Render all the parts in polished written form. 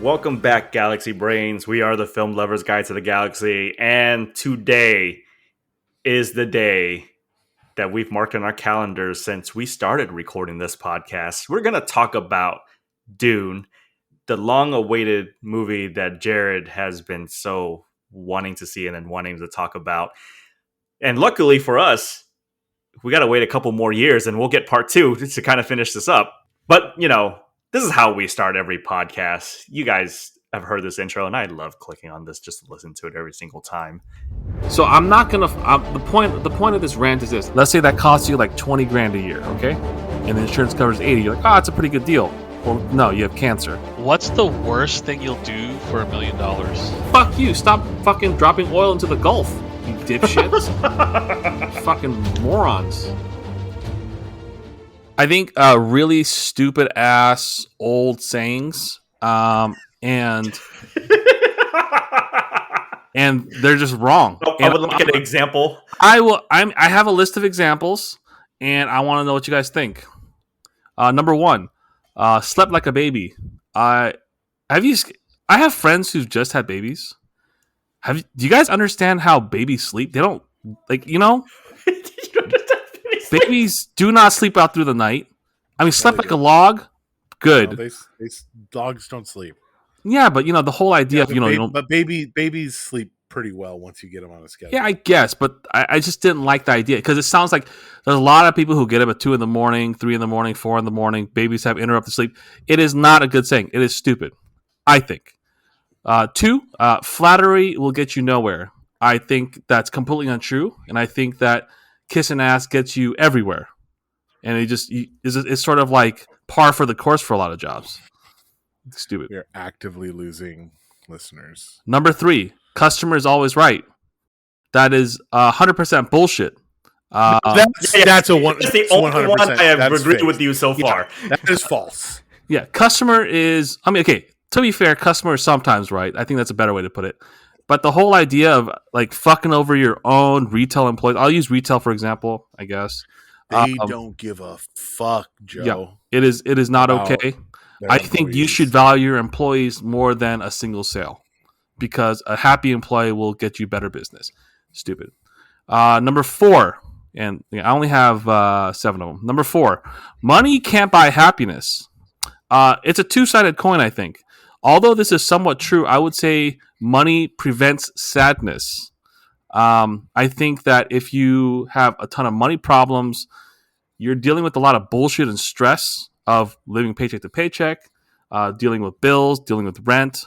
Welcome back, Galaxy Brains. We are the Film Lovers Guide to the Galaxy, and today is the day that we've marked on our calendars since we started recording this podcast. We're going to talk about Dune, the long-awaited movie that Jared has been so wanting to see and wanting to talk about. And luckily for us, we got to wait a couple more years and we'll get part 2 to kind of finish this up. But, you know, this is how we start every podcast. You guys have heard this intro, and I love clicking on this just to listen to it every single time. So I'm not gonna. The point of this rant is this. Let's say that costs you like $20,000 a year, okay? And the insurance covers $80,000. You're like, oh, it's a pretty good deal. Well, no, you have cancer. What's the worst thing you'll do for $1 million? Fuck you! Stop fucking dropping oil into the Gulf, you dipshits. Fucking morons. I think really stupid ass old sayings, and they're just wrong. I would like an example. I have a list of examples, and I want to know what you guys think. Number 1, slept like a baby. I have friends who've just had babies. Do you guys understand how babies sleep? They don't Babies do not sleep out through the night. I mean, slept like a log. Good. No, dogs don't sleep. Yeah, but the whole idea of but babies sleep pretty well once you get them on a schedule. Yeah, I guess, but I just didn't like the idea because it sounds like there's a lot of people who get up at 2 a.m, 3 a.m, 4 a.m. Babies have interrupted sleep. It is not a good saying. It is stupid, I think. 2, flattery will get you nowhere. I think that's completely untrue, and I think that kissing ass gets you everywhere, and it's sort of like par for the course for a lot of jobs. It's stupid. We're actively losing listeners. Number 3, customer is always right. That is 100% bullshit. That's the only one I have agreed with you so far. Yeah, that is false. Yeah, customer is. I mean, okay. To be fair, customer is sometimes right. I think that's a better way to put it. But the whole idea of like fucking over your own retail employees, I'll use retail for example, I guess. They don't give a fuck, Joe. Yeah, it is not okay. I think you should value your employees more than a single sale because a happy employee will get you better business. Stupid. Number 4, and I only have 7 of them. Number 4, money can't buy happiness. It's a two-sided coin, I think. Although this is somewhat true, I would say money prevents sadness. I think that if you have a ton of money problems, you're dealing with a lot of bullshit and stress of living paycheck to paycheck, dealing with bills, dealing with rent.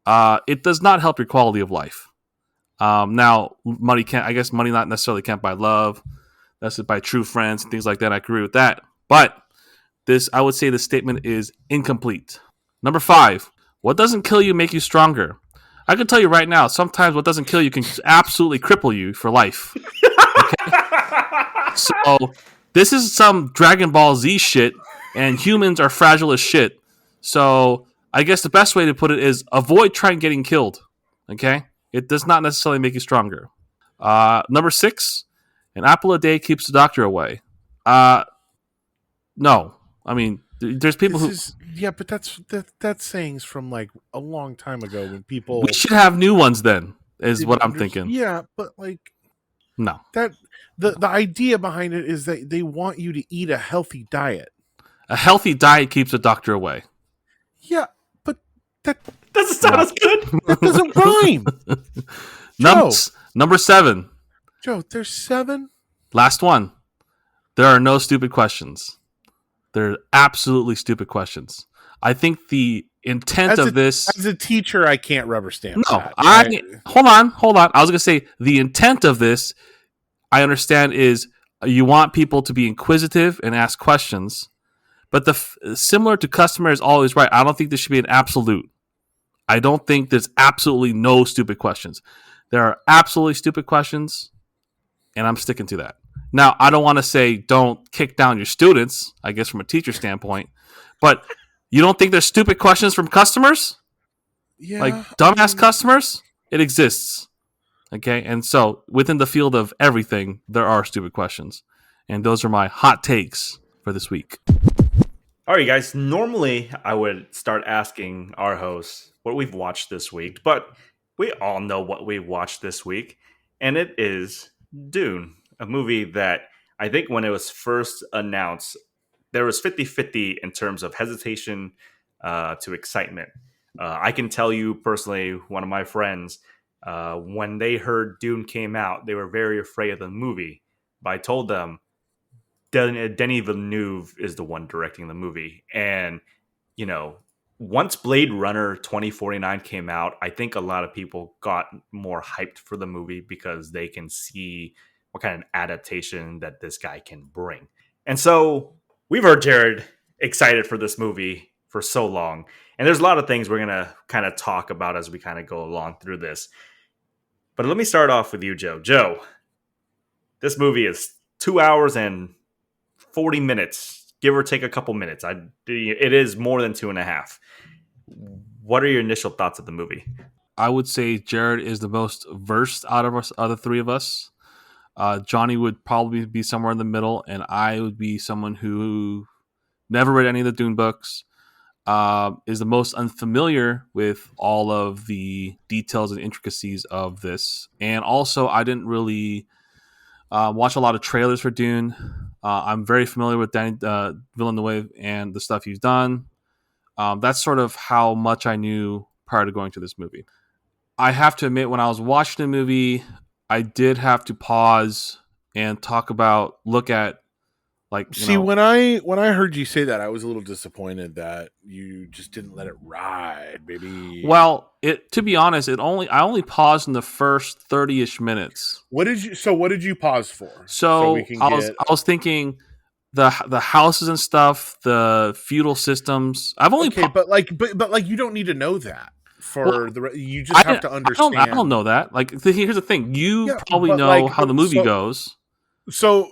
It does not help your quality of life. Now, money not necessarily can't buy love. That's buy true friends and things like that. I agree with that. But I would say the statement is incomplete. Number 5. What doesn't kill you make you stronger. I can tell you right now, sometimes what doesn't kill you can absolutely cripple you for life. Okay? So this is some Dragon Ball Z shit, and humans are fragile as shit. So I guess the best way to put it is avoid trying getting killed. Okay? It does not necessarily make you stronger. Number 6, an apple a day keeps the doctor away. No. I mean, there's people Yeah, but that's sayings from like a long time ago when people. We should have new ones then, is what I'm thinking. Yeah, but like, no. That the idea behind it is that they want you to eat a healthy diet. A healthy diet keeps the doctor away. Yeah, but that doesn't sound as good. That doesn't rhyme. Number 7. Joe, there's 7. Last one. There are no stupid questions. They're absolutely stupid questions. I think the intent of this... As a teacher, I can't rubber stamp that. Hold on. I was going to say, the intent of this, I understand, is you want people to be inquisitive and ask questions. But similar to customer is always right, I don't think this should be an absolute. I don't think there's absolutely no stupid questions. There are absolutely stupid questions, and I'm sticking to that. Now, I don't want to say don't kick down your students, I guess from a teacher standpoint, but you don't think there's stupid questions from customers? Yeah. Like dumbass customers? It exists. Okay? And so within the field of everything, there are stupid questions. And those are my hot takes for this week. All right, guys. Normally, I would start asking our hosts what we've watched this week, but we all know what we've watched this week, and it is Dune, a movie that I think when it was first announced, there was 50-50 in terms of hesitation to excitement. I can tell you personally, one of my friends, when they heard Dune came out, they were very afraid of the movie. But I told them, Denis Villeneuve is the one directing the movie. And, you know, once Blade Runner 2049 came out, I think a lot of people got more hyped for the movie because they can see what kind of adaptation that this guy can bring. And so we've heard Jared excited for this movie for so long. And there's a lot of things we're going to kind of talk about as we kind of go along through this. But let me start off with you, Joe. Joe, this movie is 2 hours and 40 minutes, give or take a couple minutes. It is more than 2.5. What are your initial thoughts of the movie? I would say Jared is the most versed out of us, other three of us. Johnny would probably be somewhere in the middle, and I would be someone who never read any of the Dune books, is the most unfamiliar with all of the details and intricacies of this. And also, I didn't really watch a lot of trailers for Dune. I'm very familiar with Denis Villeneuve and the stuff he's done. That's sort of how much I knew prior to going to this movie. I have to admit, when I was watching the movie, I did have to pause and look at, like, See, when I heard you say that, I was a little disappointed that you just didn't let it ride, baby. Well, to be honest, I only paused in the first 30-ish minutes. What did you pause for? So I was thinking the houses and stuff, the feudal systems. I've only but you don't need to know that you just have to understand. I don't know that. Like, here's the thing: you probably know how the movie goes. So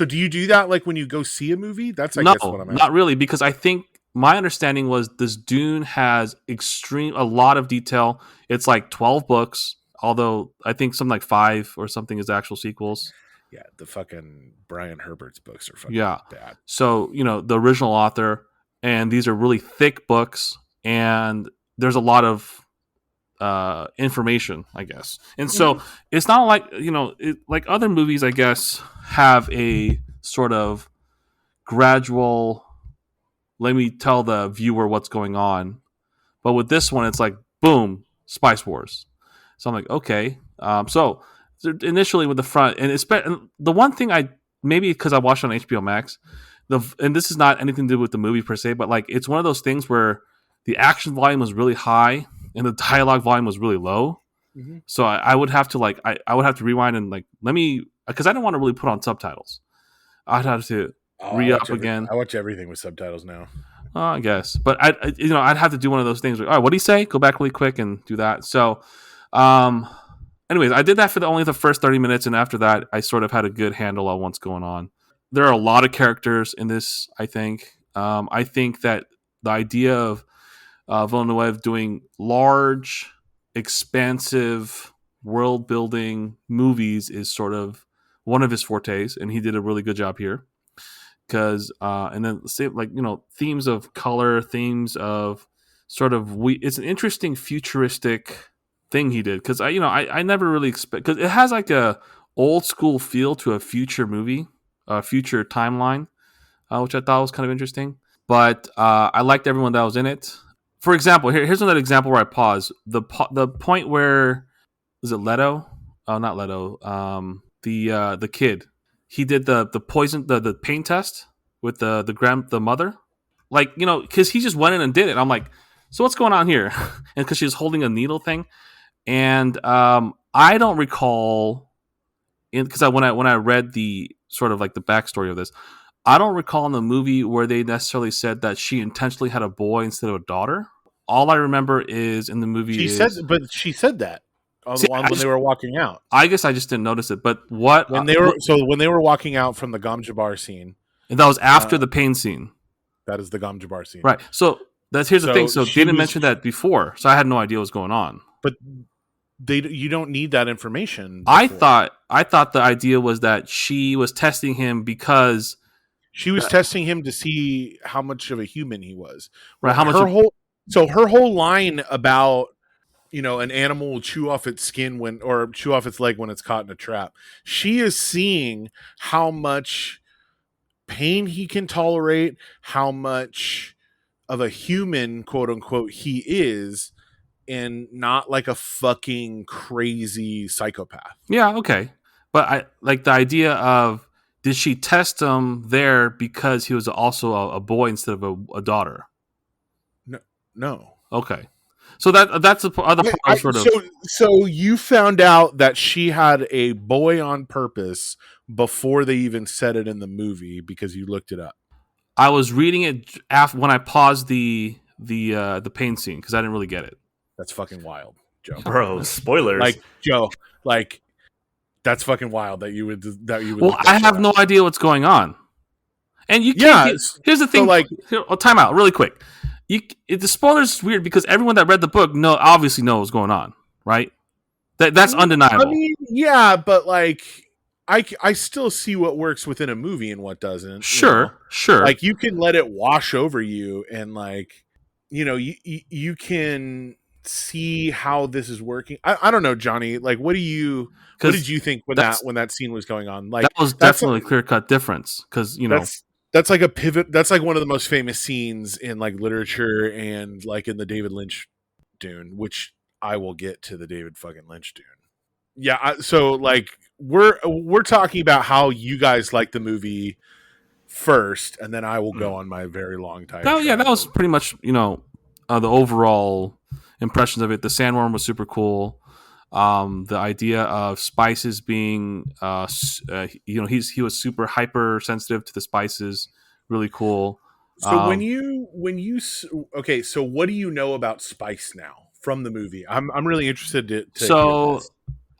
do you do that like when you go see a movie? That's I guess what I'm asking. Not really, because I think my understanding was this Dune has a lot of detail. It's like 12 books, although I think something like 5 or something is actual sequels. Yeah, the fucking Brian Herbert's books are fucking bad. So, the original author, and these are really thick books, and there's a lot of information, I guess. And so it's not like, like other movies, I guess, have a sort of gradual, let me tell the viewer what's going on. But with this one, it's like, boom, Spice Wars. So I'm like, okay. So initially with the front, and the one thing maybe because I watched it on HBO Max, and this is not anything to do with the movie per se, but like, it's one of those things where the action volume was really high and the dialogue volume was really low. Mm-hmm. So I would have to I would have to rewind and because I don't want to really put on subtitles. I'd have to re-up again. I watch everything with subtitles now. I guess, but I'd have to do one of those things. Like, all right, what do you say? Go back really quick and do that. So, anyways, I did that for only the first 30 minutes, and after that, I sort of had a good handle on what's going on. There are a lot of characters in this. I think that the idea of Villeneuve doing large, expansive, world-building movies is sort of one of his fortes, and he did a really good job here. Because and then themes of color, themes of sort of it's an interesting futuristic thing he did. Because I never really expect, because it has like a old school feel to a future movie, a future timeline, which I thought was kind of interesting. But I liked everyone that was in it. For example, here's another example where I pause. The point where, is it Leto? Oh, not Leto. The kid. He did the poison, the pain test with the mother, because he just went in and did it. I'm like, so what's going on here? And because she was holding a needle thing, and I don't recall, because when I read the sort of like the backstory of this, I don't recall in the movie where they necessarily said that she intentionally had a boy instead of a daughter. All I remember is in the movie she said that. When they were walking out, I guess I just didn't notice it. But when they were walking out from the Gom Jabbar scene, and that was after the pain scene. That is the Gom Jabbar scene, right? So here's the thing. So they didn't mention that before, so I had no idea what was going on. But you don't need that information. I thought the idea was that she was testing him because She was testing him to see how much of a human he was. Right? How much? Her whole line about an animal will chew off its skin or chew off its leg when it's caught in a trap. She is seeing how much pain he can tolerate, how much of a human, quote unquote, he is, and not like a fucking crazy psychopath. Yeah, okay. But I like the idea of, did she test him there because he was also a boy instead of a daughter? No. Okay. So that's the other part sort of. So you found out that she had a boy on purpose before they even said it in the movie because you looked it up. I was reading it after when I paused the pain scene because I didn't really get it. That's fucking wild, Joe. Bro, spoilers. Like Joe, like that's fucking wild that you would. Well, I have no idea what's going on, and you can't. Here's the thing. Time out, really quick. The spoilers is weird because everyone that read the book obviously knows what's going on, right? That's undeniable. I mean, yeah, but like, I still see what works within a movie and what doesn't. Sure. Like you can let it wash over you, and like, you can see how this is working. I don't know, Johnny. Like, what did you think when that scene was going on? Like, that was definitely a clear-cut difference because that's like a pivot. That's like one of the most famous scenes in like literature and like in the David Lynch Dune, which I will get to the David fucking Lynch Dune. Yeah. So like we're talking about how you guys like the movie first, and then I will go on my very long time. Yeah, that was pretty much the overall impressions of it. The sandworm was super cool. The idea of spices being, he was super hypersensitive to the spices. Really cool. So so what do you know about spice now from the movie? I'm really interested to so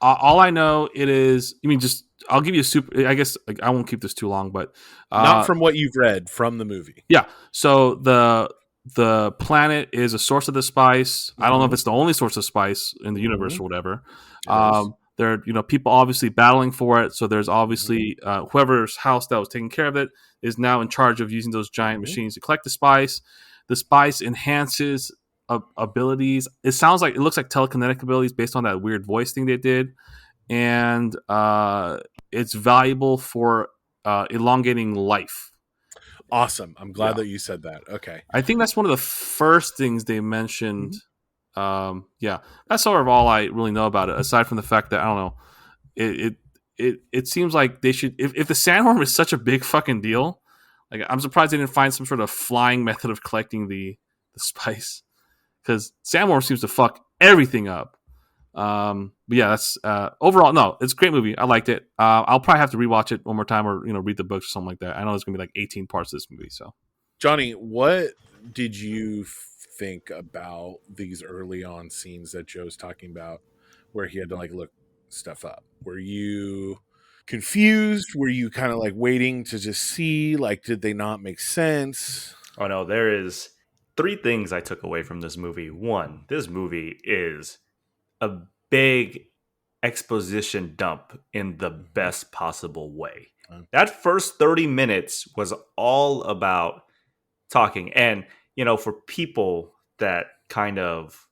all I know it is. I mean, just I'll give you a super. I guess I won't keep this too long, but not from what you've read from the movie. Yeah. So the planet is a source of the spice. I don't know if it's the only source of spice in the universe or whatever. There are people obviously battling for it. So there's obviously whoever's house that was taking care of it is now in charge of using those giant machines to collect the spice. The spice enhances abilities. It looks like telekinetic abilities based on that weird voice thing they did, and it's valuable for elongating life. Awesome. I'm glad that you said that. Okay. I think that's one of the first things they mentioned. That's sort of all I really know about it, aside from the fact that I don't know. It seems like they should. If the sandworm is such a big fucking deal, like I'm surprised they didn't find some sort of flying method of collecting the spice, because sandworm seems to fuck everything up. But yeah, that's overall. No, it's a great movie. I liked it. I'll probably have to rewatch it one more time, or read the books or something like that. I know there's gonna be like 18 parts of this movie. So, Johnny, what did you think about these early on scenes that Joe's talking about, where he had to like look stuff up? Were you confused? Were you kind of like waiting to just see? Like, did they not make sense? Oh no, there is 3 things I took away from this movie. 1, this movie is a big exposition dump in the best possible way. That first 30 minutes was all about talking. And, for people that kind of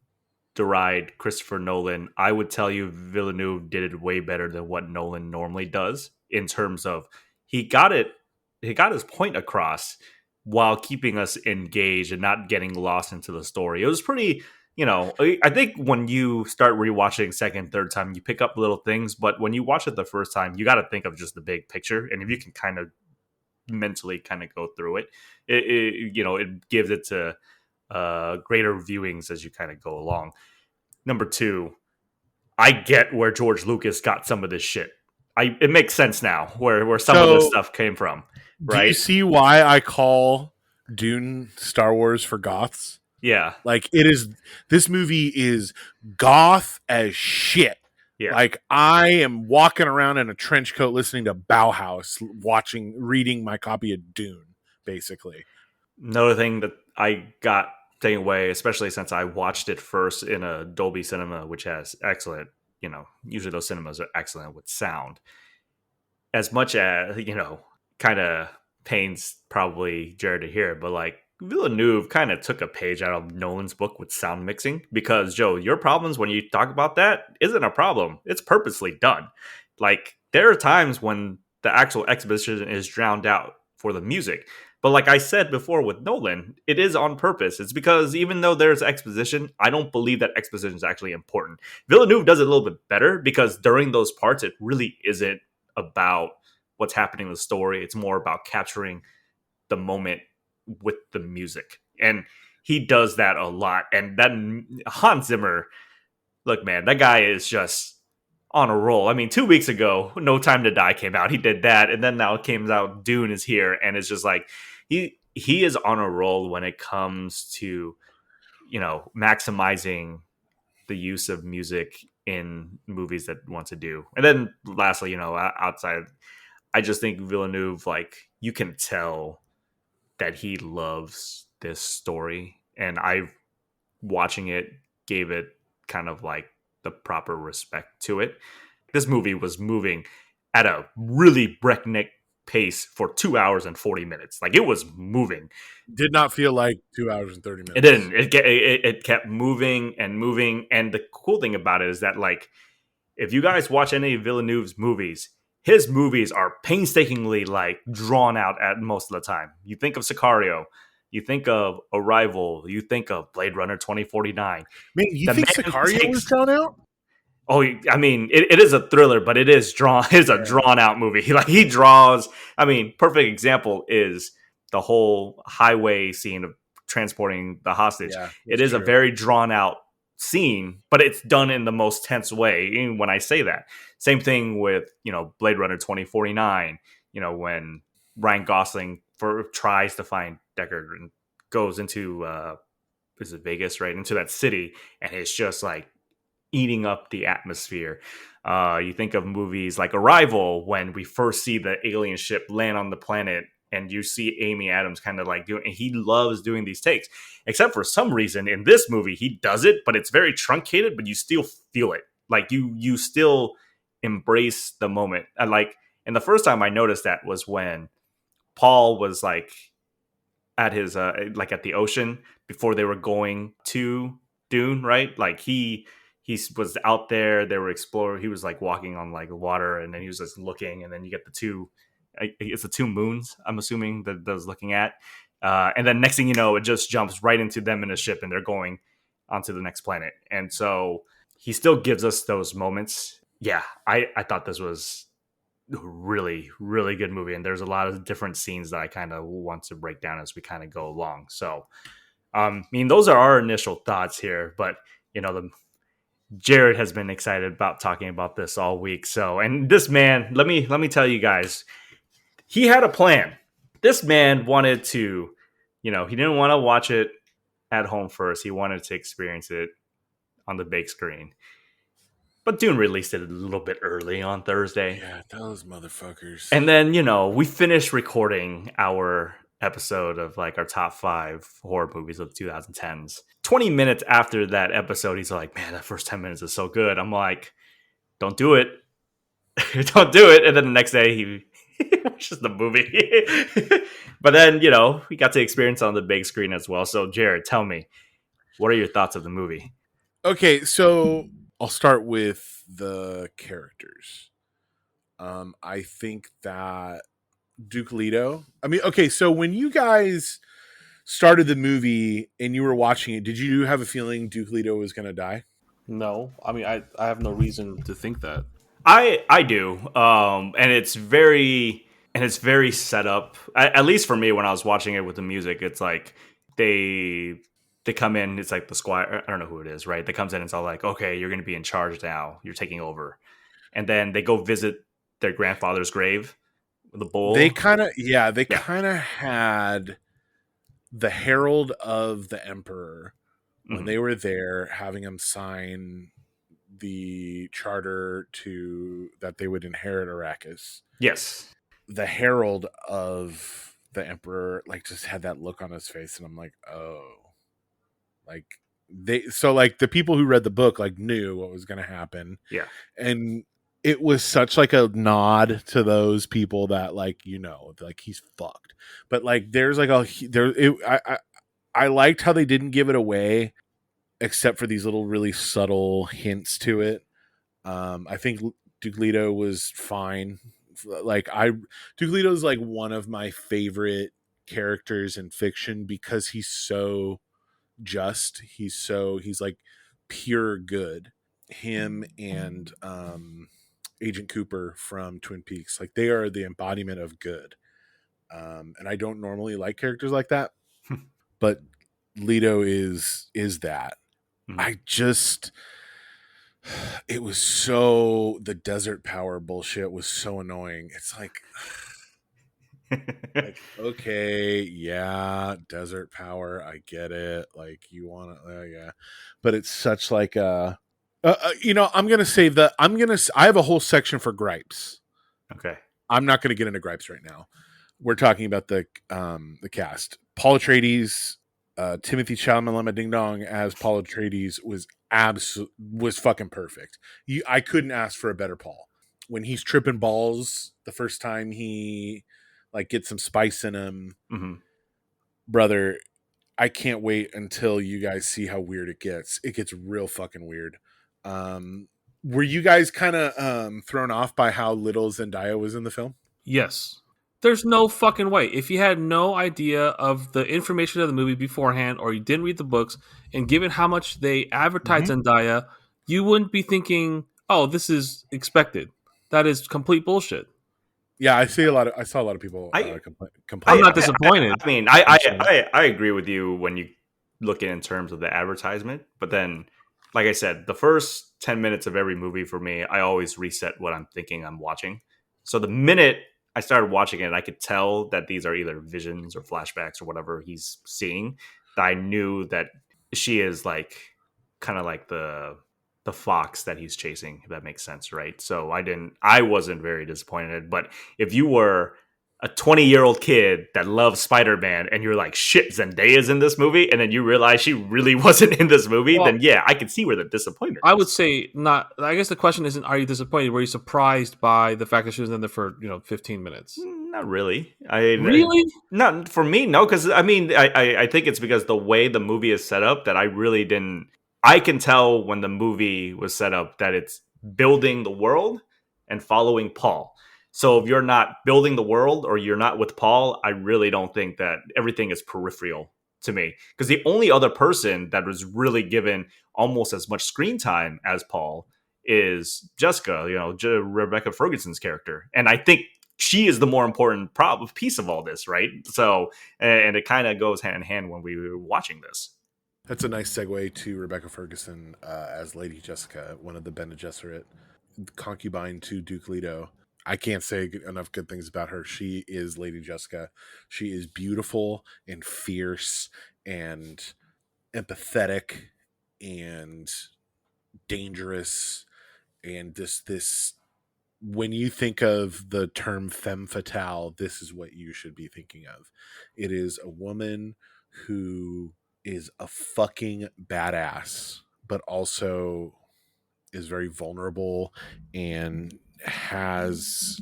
deride Christopher Nolan, I would tell you Villeneuve did it way better than what Nolan normally does, in terms of he got his point across while keeping us engaged and not getting lost into the story. It was pretty, I think when you start rewatching second, third time, you pick up little things, but when you watch it the first time, you got to think of just the big picture. And if you can kind of mentally kind of go through it, it gives it to greater viewings as you kind of go along. Number 2, I get where George Lucas got some of this shit. It makes sense now where some of this stuff came from. Right? Do you see why I call Dune Star Wars for goths? Yeah. Like this movie is goth as shit. Yeah. Like I am walking around in a trench coat listening to Bauhaus, reading my copy of Dune, basically. Another thing that I got taken away, especially since I watched it first in a Dolby Cinema, which has excellent, usually those cinemas are excellent with sound. As much as, kind of pains probably Jared to hear, but like Villeneuve kind of took a page out of Nolan's book with sound mixing because Joe, your problems when you talk about that isn't a problem. It's purposely done. Like there are times when the actual exposition is drowned out for the music. But like I said before with Nolan, it is on purpose. It's because even though there's exposition, I don't believe that exposition is actually important. Villeneuve does it a little bit better because during those parts, it really isn't about what's happening in the story. It's more about capturing the moment with the music. And he does that a lot. And that Hans Zimmer, look, man, that guy is just on a roll. I mean, 2 weeks ago, No Time to Die came out. He did that. And then now it came out, Dune is here. And it's just like, he is on a roll when it comes to, maximizing the use of music in movies that want to do. And then lastly, outside, I just think Villeneuve, like, you can tell that he loves this story. And watching it, gave it kind of like the proper respect to it. This movie was moving at a really breakneck pace for 2 hours and 40 minutes. Like it was moving. Did not feel like 2 hours and 30 minutes. It didn't. It kept moving and moving. And the cool thing about it is that, like, if you guys watch any of Villeneuve's movies, his movies are painstakingly like drawn out at most of the time. You think of Sicario, you think of Arrival, you think of Blade Runner 2049. Man, you think Sicario was drawn out? Oh, I mean, it is a thriller, but it is drawn. It's a drawn out movie. Like he draws. I mean, perfect example is the whole highway scene of transporting the hostage. Yeah, it is true. A very drawn out scene, but it's done in the most tense way. When I say that, same thing with Blade Runner 2049. When Ryan Gosling tries to find Deckard and goes into is it Vegas, right, into that city, and it's just like eating up the atmosphere. You think of movies like Arrival, when we first see the alien ship land on the planet and you see Amy Adams kind of like doing, and he loves doing these takes, except for some reason in this movie, he does it, but it's very truncated, but you still feel it. Like you still embrace the moment. And like, and the first time I noticed that was when Paul was like at his, like at the ocean before they were going to Dune, right? Like he was out there, they were exploring, he was like walking on like water, and then he was just looking, and then you get it's the two moons, I'm assuming, that I was looking at. And then next thing you know, it just jumps right into them in a ship and they're going onto the next planet. And so he still gives us those moments. Yeah, I thought this was a really, really good movie. And there's a lot of different scenes that I kind of want to break down as we kind of go along. So, I mean, those are our initial thoughts here. But, Jared has been excited about talking about this all week. So, and this man, let me tell you guys, he had a plan. This man wanted to, he didn't want to watch it at home first. He wanted to experience it on the big screen. But Dune released it a little bit early on Thursday. Yeah, those motherfuckers. And then, we finished recording our episode of like our top 5 horror movies of the 2010s. 20 minutes after that episode, he's like, man, that first 10 minutes is so good. I'm like, don't do it. Don't do it. And then the next day he watches the movie. But then, we got to experience it on the big screen as well. So Jared, tell me, what are your thoughts of the movie? Okay, so I'll start with the characters. I think that Duke Leto. I mean, okay, so when you guys started the movie and you were watching it, did you have a feeling Duke Leto was going to die? No, I mean, I have no reason to think that. I do, and it's very set up. At least for me, when I was watching it with the music, it's like they come in. It's like the squire. I don't know who it is, right? They comes in and it's all like, okay, you're going to be in charge now. You're taking over, and then they go visit their grandfather's grave. The bull. They kind of had the herald of the emperor when they were there, having him sign the charter that they would inherit Arrakis. Yes, the herald of the emperor like just had that look on his face, and I'm like, oh, like the people who read the book like knew what was going to happen. Yeah, and it was such like a nod to those people that like, like he's fucked. But like there's like I liked how they didn't give it away except for these little really subtle hints to it. I think Duke Leto was fine. Duke Leto is like one of my favorite characters in fiction because he's so just. He's like pure good. Him and Agent Cooper from Twin Peaks, like they are the embodiment of good. And I don't normally like characters like that, but Leto is that. It was so, the desert power bullshit was so annoying. It's like okay, yeah, desert power, I get it. Like you want to, yeah, but it's such like I'm gonna say that I have a whole section for gripes. Okay, I'm not gonna get into gripes right now. We're talking about the cast. Paul Atreides, Timothy Chalamet Ding Dong as Paul Atreides was fucking perfect. I couldn't ask for a better Paul. When he's tripping balls the first time he like gets some spice in him, brother, I can't wait until you guys see how weird it gets. It gets real fucking weird. Were you guys kind of thrown off by how little Zendaya was in the film? Yes. There's no fucking way. If you had no idea of the information of the movie beforehand, or you didn't read the books, and given how much they advertise Zendaya, you wouldn't be thinking, "Oh, this is expected." That is complete bullshit. Yeah, I saw a lot of people complain. I'm not disappointed. I agree with you when you look in terms of the advertisement, but then, like I said, the first 10 minutes of every movie for me, I always reset what I'm thinking I'm watching. So the minute I started watching it, I could tell that these are either visions or flashbacks or whatever he's seeing. That I knew that she is like kind of like the fox that he's chasing, if that makes sense, right? So I wasn't very disappointed. But if you were a 20-year-old kid that loves Spider-Man and you're like, shit, Zendaya's in this movie, and then you realize she really wasn't in this movie, then yeah, I could see where the disappointment is. I would say not. I guess the question isn't, are you disappointed? Were you surprised by the fact that she was in there for 15 minutes? Not really. Really? Not for me, no, because I think it's because the way the movie is set up that I really didn't. I can tell when the movie was set up that it's building the world and following Paul. So if you're not building the world or you're not with Paul, I really don't think that everything is peripheral to me. Because the only other person that was really given almost as much screen time as Paul is Jessica, Rebecca Ferguson's character. And I think she is the more important piece of all this, right? So, and it kind of goes hand in hand when we were watching this. That's a nice segue to Rebecca Ferguson as Lady Jessica, one of the Bene Gesserit, concubine to Duke Leto. I can't say enough good things about her. She is Lady Jessica. She is beautiful and fierce and empathetic and dangerous. And this when you think of the term femme fatale, this is what you should be thinking of. It is a woman who is a fucking badass, but also is very vulnerable and has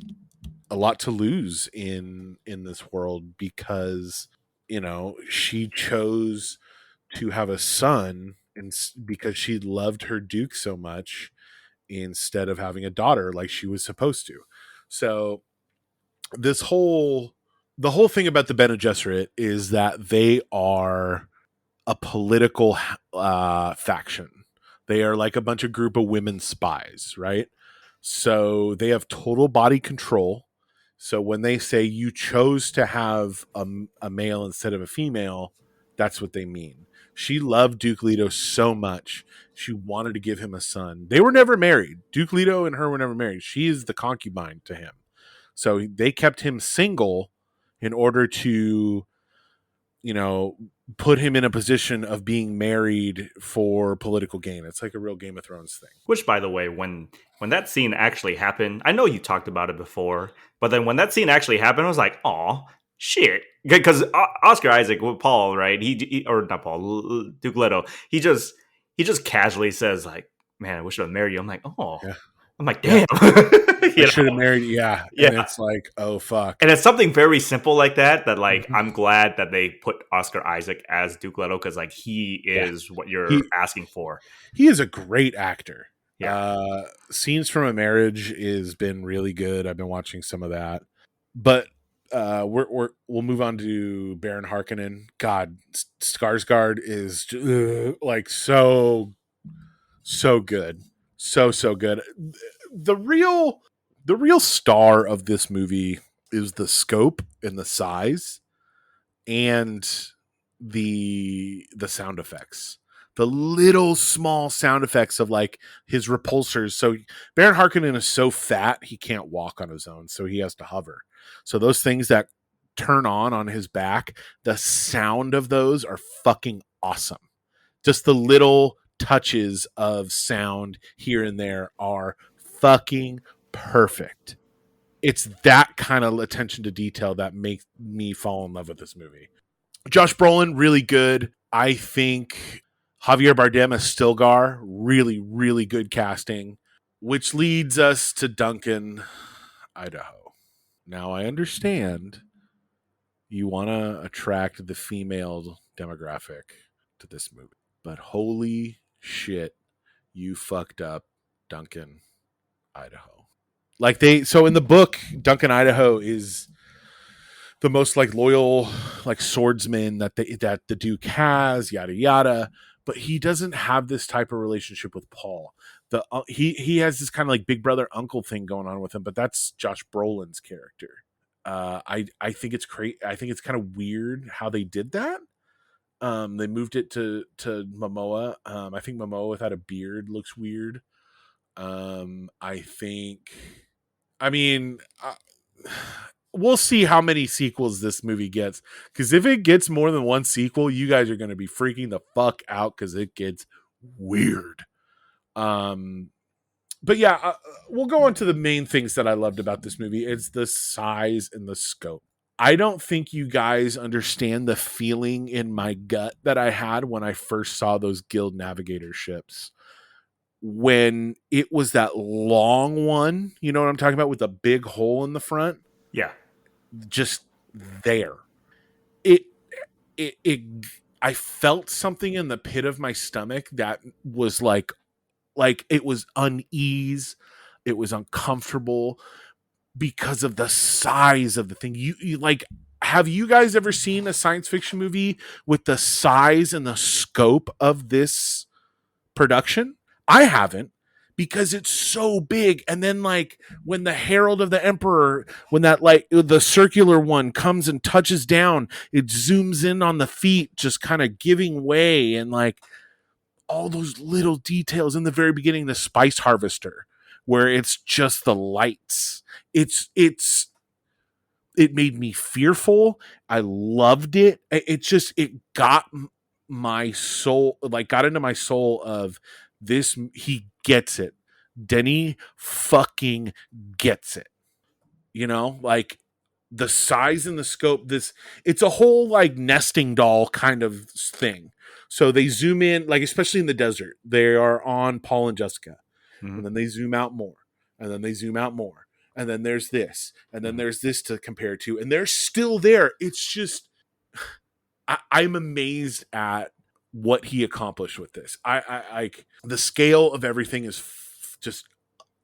a lot to lose in this world because she chose to have a son and because she loved her Duke so much instead of having a daughter like she was supposed to. So the whole thing about the Bene Gesserit is that they are a political faction. They are like a bunch of group of women spies, right? So they have total body control. So when they say you chose to have a male instead of a female, that's what they mean. She loved Duke Leto so much. She wanted to give him a son. They were never married. Duke Leto and her were never married. She is the concubine to him. So they kept him single in order to, put him in a position of being married for political gain. It's like a real Game of Thrones thing. Which, by the way, when that scene actually happened, I know you talked about it before, but then when that scene actually happened, I was like, "Aw, shit!" Because Oscar Isaac with Paul, right? He or not Paul, Duke Leto. He just casually says like, "Man, I wish I would marry you." I'm like, "Oh, yeah. I'm like, damn. I should have married. Yeah. And it's like, oh fuck. And it's something very simple like that. Like Mhm. I'm glad that they put Oscar Isaac as Duke Leto because like he is what you're asking for. He is a great actor. Yeah. Scenes from a Marriage has been really good. I've been watching some of that, but we'll move on to Baron Harkonnen. God, Skarsgård is like so good, so good. The real star of this movie is the scope and the size and the sound effects, the little small sound effects of like his repulsors. So Baron Harkonnen is so fat he can't walk on his own, so he has to hover. So those things that turn on his back, the sound of those are fucking awesome. Just the little touches of sound here and there are fucking perfect. It's that kind of attention to detail that makes me fall in love with this movie. Josh Brolin, really good. I think Javier Bardem as Stilgar, really, really good casting, which leads us to Duncan, Idaho. Now, I understand you want to attract the female demographic to this movie, but holy shit, you fucked up Duncan, Idaho. So in the book, Duncan, Idaho is the most like loyal like swordsman that the Duke has, yada yada, but he doesn't have this type of relationship with Paul. He has this kind of like big brother uncle thing going on with him, but that's Josh Brolin's character. I think it's I think it's kind of weird how they did that. They moved it to Momoa. I think Momoa without a beard looks weird. I think, I mean, we'll see how many sequels this movie gets, because if it gets more than one sequel, you guys are going to be freaking the fuck out because it gets weird. But yeah, we'll go on to the main things that I loved about this movie. It's the size and the scope. I don't think you guys understand the feeling in my gut that I had when I first saw those Guild Navigator ships. When it was that long one, you know what I'm talking about, with a big hole in the front? Yeah. Just there. I felt something in the pit of my stomach that was like it was unease. It was uncomfortable because of the size of the thing. You like, have you guys ever seen a science fiction movie with the size and the scope of this production? I haven't, because it's so big. And then like when the Herald of the Emperor, when that like the circular one comes and touches down, it zooms in on the feet just kind of giving way, and like all those little details in the very beginning, the spice harvester where it's just the lights. It made me fearful. I loved it. It got my soul, like got into my soul of this. He gets it. Denis fucking gets it. You know, like the size and the scope, it's a whole like nesting doll kind of thing. So they zoom in, like especially in the desert, they are on Paul and Jessica, and then they zoom out more, and then they zoom out more, and then there's this, and then there's this to compare to, and they're still there. It's just, I'm amazed at what he accomplished with this. I the scale of everything is just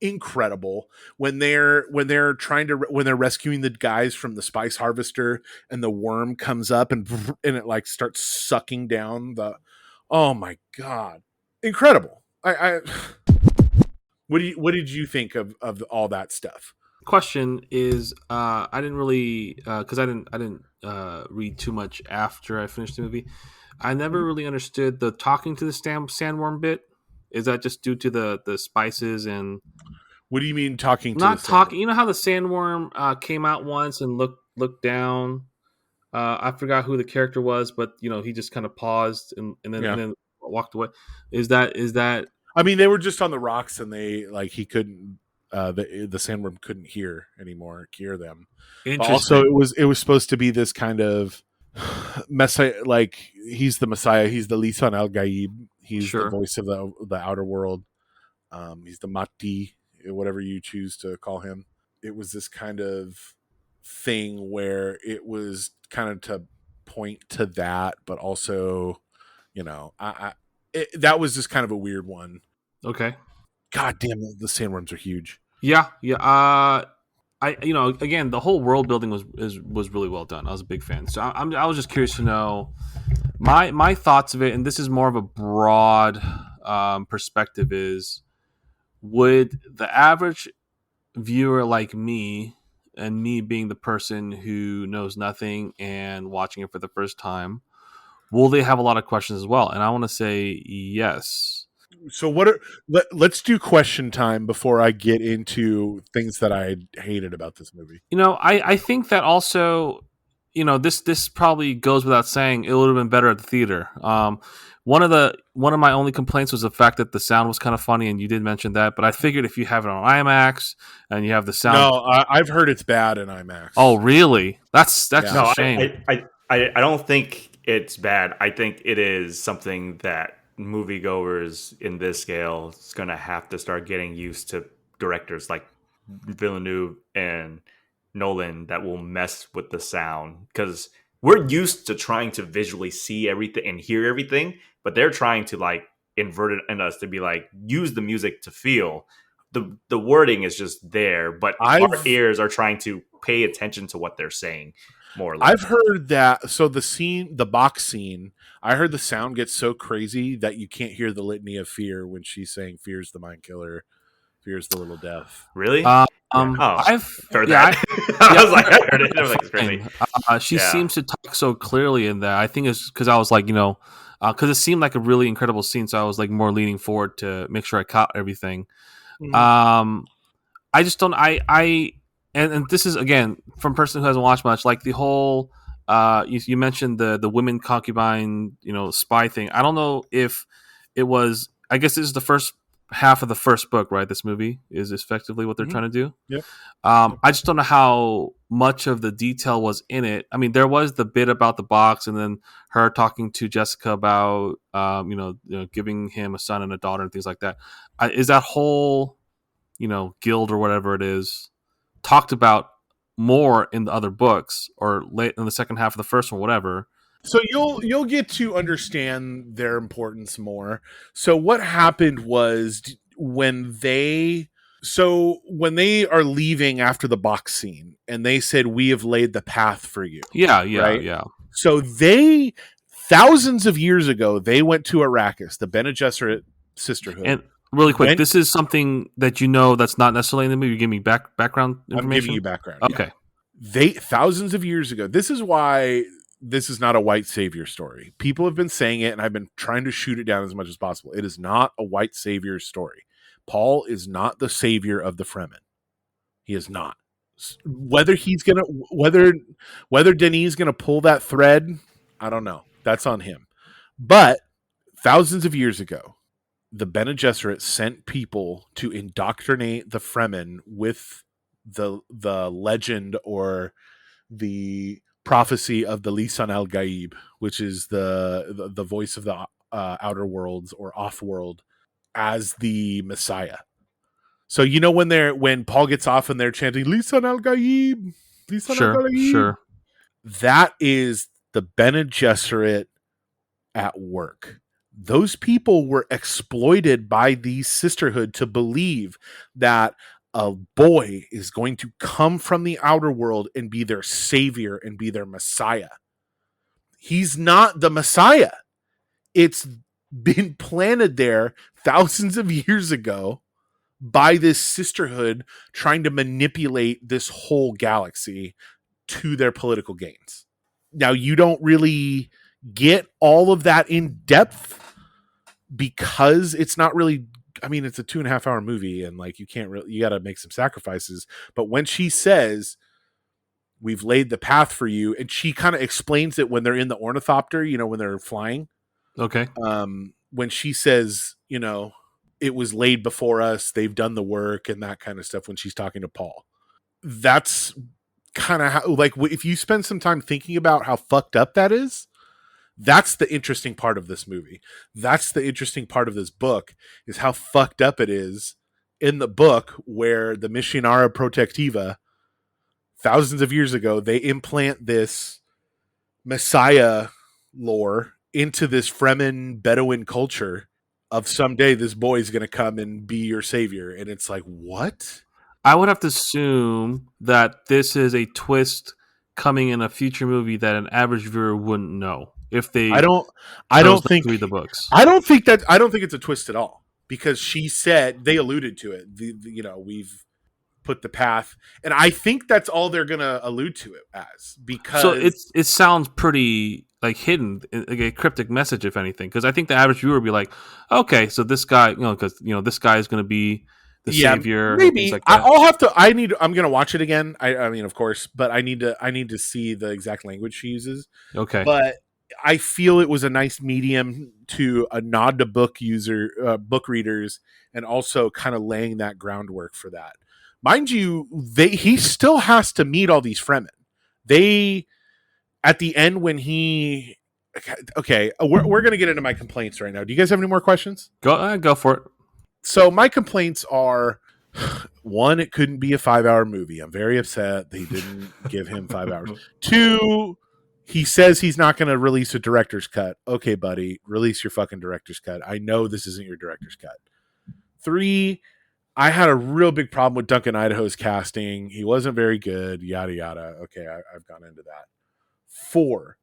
incredible. When they're rescuing the guys from the spice harvester, and the worm comes up and it like starts sucking down the, oh my god, incredible. What did you think of all that stuff? Question is, I didn't really, because I didn't read too much after I finished the movie. I never really understood the talking to the sandworm bit. Is that just due to the spices and? What do you mean talking? Not talking. You know how the sandworm came out once and looked down. I forgot who the character was, but you know he just kind of paused and then walked away. Is that? I mean, they were just on the rocks, and they like he couldn't. The sandworm couldn't hear them. Also, it was supposed to be this kind of messiah, like he's the Messiah, he's the Lisan al Gaib, he's the voice of the outer world. He's the Mahdi, whatever you choose to call him. It was this kind of thing where it was kind of to point to that, but also, that was just kind of a weird one. Okay. God damn it, the sandworms are huge. Yeah. Again, the whole world building was really well done. I was a big fan. So I was just curious to know my thoughts of it, and this is more of a broad perspective. Is would the average viewer like me, and me being the person who knows nothing and watching it for the first time, will they have a lot of questions as well? And I want to say yes. So let's do question time before I get into things that I hated about this movie. I think that also, this probably goes without saying, it would have been better at the theater. One of my only complaints was the fact that the sound was kind of funny, and you did mention that. But I figured if you have it on IMAX and you have the sound, no, I've heard it's bad in IMAX. Oh, really? That's a shame. I don't think it's bad. I think it is something that moviegoers in this scale is going to have to start getting used to directors like Villeneuve and Nolan that will mess with the sound, because we're used to trying to visually see everything and hear everything, but they're trying to like invert it in us to be like, use the music to feel. The wording is just there, but our ears are trying to pay attention to what they're saying more or less. I've heard that. So the box scene, I heard the sound gets so crazy that you can't hear the litany of fear when she's saying fear's the mind killer, fear's the little death. Really? I've heard that. I was like, I heard it. I was like, it's crazy. She seems to talk so clearly in that. I think it's because I was like, because it seemed like a really incredible scene, so I was like more leaning forward to make sure I caught everything. Mm-hmm. I just don't. And this is again from a person who hasn't watched much. Like the whole, you mentioned the women concubine, spy thing. I don't know if it was. I guess this is the first half of the first book, right? This movie is effectively what they're trying to do. Yep. I just don't know how much of the detail was in it. I mean, there was the bit about the box, and then her talking to Jessica about, giving him a son and a daughter and things like that. Is that whole, guild or whatever it is talked about more in the other books or late in the second half of the first one, whatever? So you'll get to understand their importance more. So what happened was when they are leaving after the box scene, and they said, "We have laid the path for you." Yeah. So they, thousands of years ago, they went to Arrakis, the Bene Gesserit sisterhood. And really quick, this is something that that's not necessarily in the movie. You give me background information. I'm giving you background. Okay. Yeah. They, thousands of years ago. This is why this is not a white savior story. People have been saying it, and I've been trying to shoot it down as much as possible. It is not a white savior story. Paul is not the savior of the Fremen. He is not. Whether Denis is gonna pull that thread, I don't know. That's on him. But thousands of years ago, the Bene Gesserit sent people to indoctrinate the Fremen with the legend or the prophecy of the Lisan al-Gaib, which is the voice of the outer worlds or off-world, as the Messiah. So when Paul gets off and they're chanting Lisan al-Gaib, Lisan al-Gaib, sure, that is the Bene Gesserit at work. Those people were exploited by the sisterhood to believe that a boy is going to come from the outer world and be their savior and be their Messiah. He's not the Messiah. It's been planted there thousands of years ago by this sisterhood trying to manipulate this whole galaxy to their political gains. Now, you don't really get all of that in depth because it's not really, I mean, it's a 2.5 hour movie, and like you got to make some sacrifices. But when she says, "We've laid the path for you," and she kind of explains it when they're in the ornithopter, when they're flying. Okay. When she says, it was laid before us, they've done the work and that kind of stuff, when she's talking to Paul, that's kind of how, like, if you spend some time thinking about how fucked up that is, that's the interesting part of this movie. That's the interesting part of this book, is how fucked up it is in the book where the Missionara Protectiva, thousands of years ago, they implant this Messiah lore into this Fremen Bedouin culture of someday this boy is going to come and be your savior. And it's like, what? I would have to assume that this is a twist coming in a future movie that an average viewer wouldn't know if they. I don't think read the books. I don't think it's a twist at all, because she said, they alluded to it. We've put the path, and I think that's all they're gonna allude to it as, because so it sounds pretty like hidden, like a cryptic message, if anything, because I think the average viewer would be like, okay, so this guy, because this guy is going to be the savior. Maybe like that. I'll have to. I'm gonna watch it again. I mean, of course, but I need to see the exact language she uses. Okay, but I feel it was a nice medium to a nod to book readers, and also kind of laying that groundwork for that. Mind you, he still has to meet all these Fremen. At the end when he, okay, we're going to get into my complaints right now. Do you guys have any more questions? Go for it. So my complaints are, one, it couldn't be a 5-hour movie. I'm very upset they didn't give him 5 hours. 2, he says he's not going to release a director's cut. Okay, buddy, release your fucking director's cut. I know this isn't your director's cut. 3, I had a real big problem with Duncan Idaho's casting. He wasn't very good, yada, yada. Okay, I've gone into that. 4,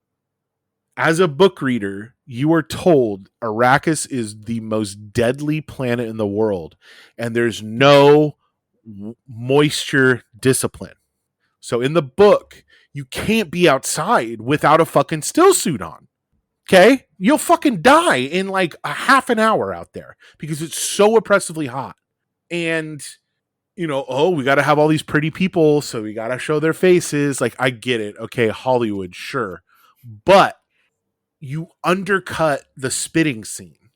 as a book reader, you are told Arrakis is the most deadly planet in the world, and there's no moisture discipline. So in the book, you can't be outside without a fucking still suit on. Okay? You'll fucking die in like a half an hour out there because it's so oppressively hot. And, we got to have all these pretty people, so we got to show their faces. Like, I get it. Okay, Hollywood, sure. But you undercut the spitting scene.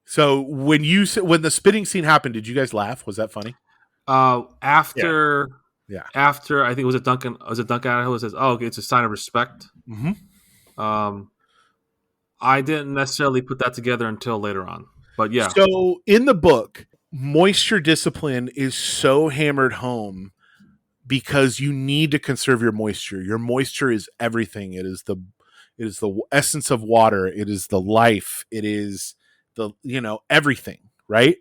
So when the spitting scene happened, did you guys laugh? Was that funny? After I think was it Duncan Idaho who says, "Oh, okay, it's a sign of respect." Mm-hmm. I didn't necessarily put that together until later on, but yeah. So in the book, moisture discipline is so hammered home because you need to conserve your moisture. Your moisture is everything. It is the essence of water. It is the life. It is the everything, right?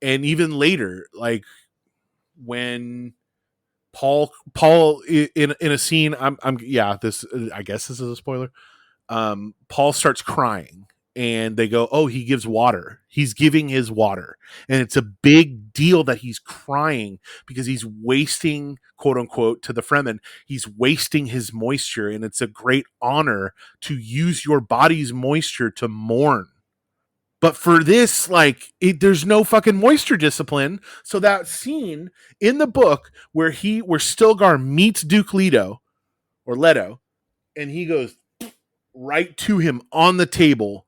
And even later, like when Paul in a scene, this, I guess this is a spoiler. Paul starts crying, and they go, "Oh, he gives water. He's giving his water." And it's a big deal that he's crying because he's wasting, quote unquote, to the Fremen, he's wasting his moisture. And it's a great honor to use your body's moisture to mourn. But for this, there's no fucking moisture discipline. So that scene in the book where Stilgar meets Duke Leto, and he goes right to him on the table,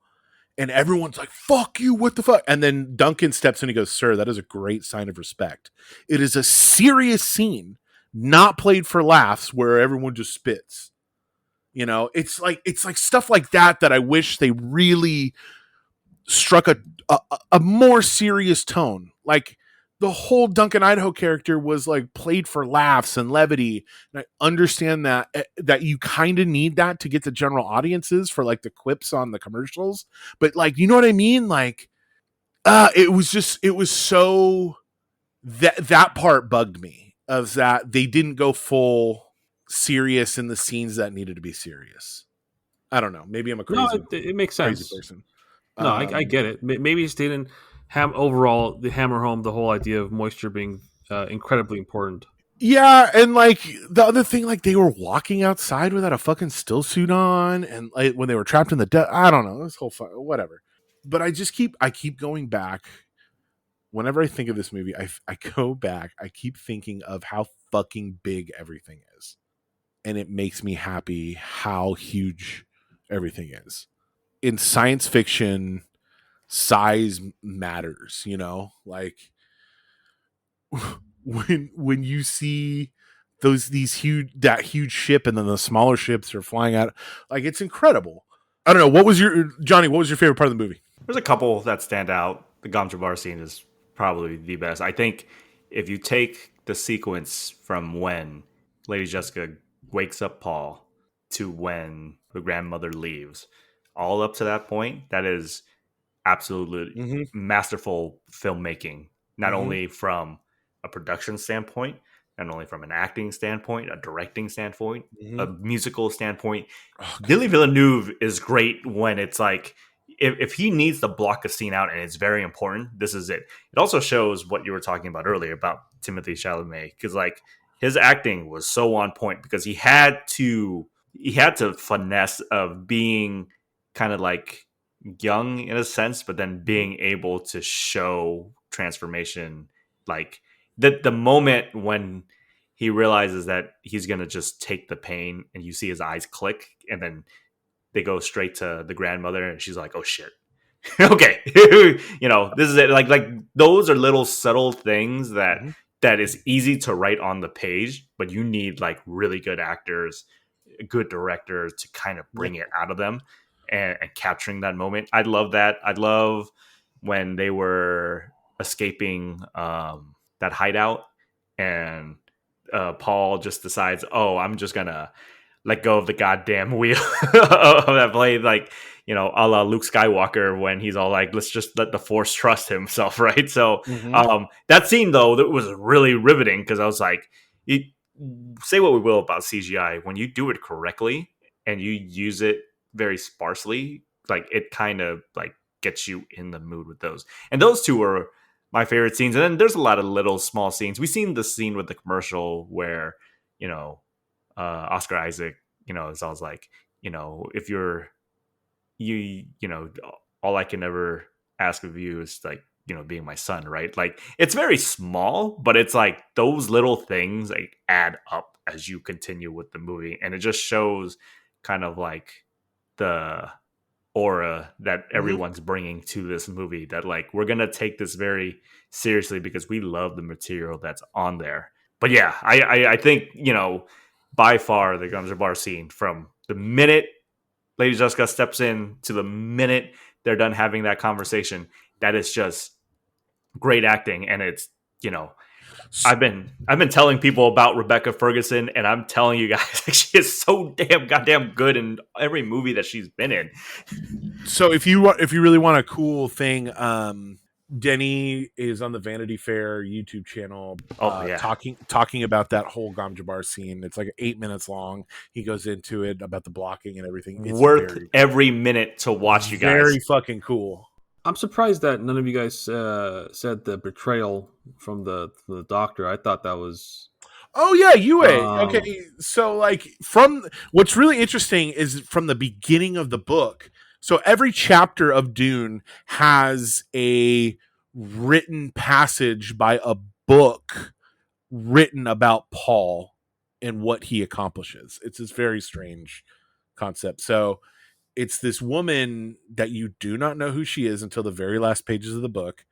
and everyone's like, "Fuck you, what the fuck?" And then Duncan steps in and he goes, "Sir, that is a great sign of respect." It is a serious scene, not played for laughs where everyone just spits. It's like stuff like that I wish they really struck a more serious tone. Like the whole Duncan Idaho character was like played for laughs and levity. And I understand that you kind of need that to get the general audiences for like the quips on the commercials. But like, you know what I mean? Like, it was so that part bugged me, of that they didn't go full serious in the scenes that needed to be serious. I don't know. Maybe I'm a crazy, it makes sense. Crazy person. No, I get it. Maybe just didn't overall hammer home the whole idea of moisture being incredibly important. Yeah, and like the other thing, like they were walking outside without a fucking still suit on, and like when they were trapped in the I don't know, this whole whatever. But I keep going back. Whenever I think of this movie, I go back. I keep thinking of how fucking big everything is, and it makes me happy how huge everything is. In science fiction, size matters, like when you see these huge ship, and then the smaller ships are flying out, like it's incredible. I don't know, what was your favorite part of the movie? There's a couple that stand out. The Gom Jabbar scene is probably the best. I think if you take the sequence from when Lady Jessica wakes up Paul to when the grandmother leaves, all up to that point, that is absolutely Mm-hmm. masterful filmmaking, not Mm-hmm. only from a production standpoint, not only from an acting standpoint, a directing standpoint, Mm-hmm. a musical standpoint. Oh, Denis Villeneuve is great when it's like, if he needs to block a scene out and it's very important, this is it. It also shows what you were talking about earlier about Timothée Chalamet, because like his acting was so on point because he had to finesse of being kind of like young in a sense, but then being able to show transformation, like the moment when he realizes that he's gonna just take the pain, and you see his eyes click, and then they go straight to the grandmother, and she's like, "Oh shit." Okay. This is it. Like those are little subtle things that Mm-hmm. that is easy to write on the page, but you need like really good actors, good directors to kind of Yeah. bring it out of them, and capturing that moment. I love that. I love when they were escaping that hideout, and Paul just decides, "Oh, I'm just gonna let go of the goddamn wheel of that blade," like, a la Luke Skywalker when he's all like, "Let's just let the Force trust himself," right? So, Mm-hmm. that scene though, that was really riveting because I was like, you say what we will about CGI, when you do it correctly and you use it very sparsely, like it kind of like gets you in the mood with those. And those two were my favorite scenes. And then there's a lot of little small scenes. We've seen the scene with the commercial where, Oscar Isaac, is always like, if you, all I can ever ask of you is like, being my son, right? Like it's very small, but it's like those little things like add up as you continue with the movie. And it just shows kind of like the aura that Mm-hmm. everyone's bringing to this movie, that like we're gonna take this very seriously because we love the material that's on there. But yeah, I think by far the Guns Bar scene, from the minute Lady Jessica steps in to the minute they're done having that conversation, that is just great acting. And it's you know I've been telling people about Rebecca Ferguson, and I'm telling you guys, like, she is so damn goddamn good in every movie that she's been in. So if you really want a cool thing, Denny is on the Vanity Fair YouTube channel, Oh yeah, talking about that whole Gom Jabbar scene. It's like 8 minutes long. He goes into it about the blocking and everything. It's worth every minute to watch, you guys. very fucking cool. I'm surprised that none of you guys said the betrayal from the doctor. I thought that was. Oh yeah, UA. Um, Okay, so like from what's really interesting is from the beginning of the book. So every chapter of Dune has a written passage by a book written about Paul and what he accomplishes. It's this very strange concept. So it's this woman that you do not know who she is until the very last pages of the book.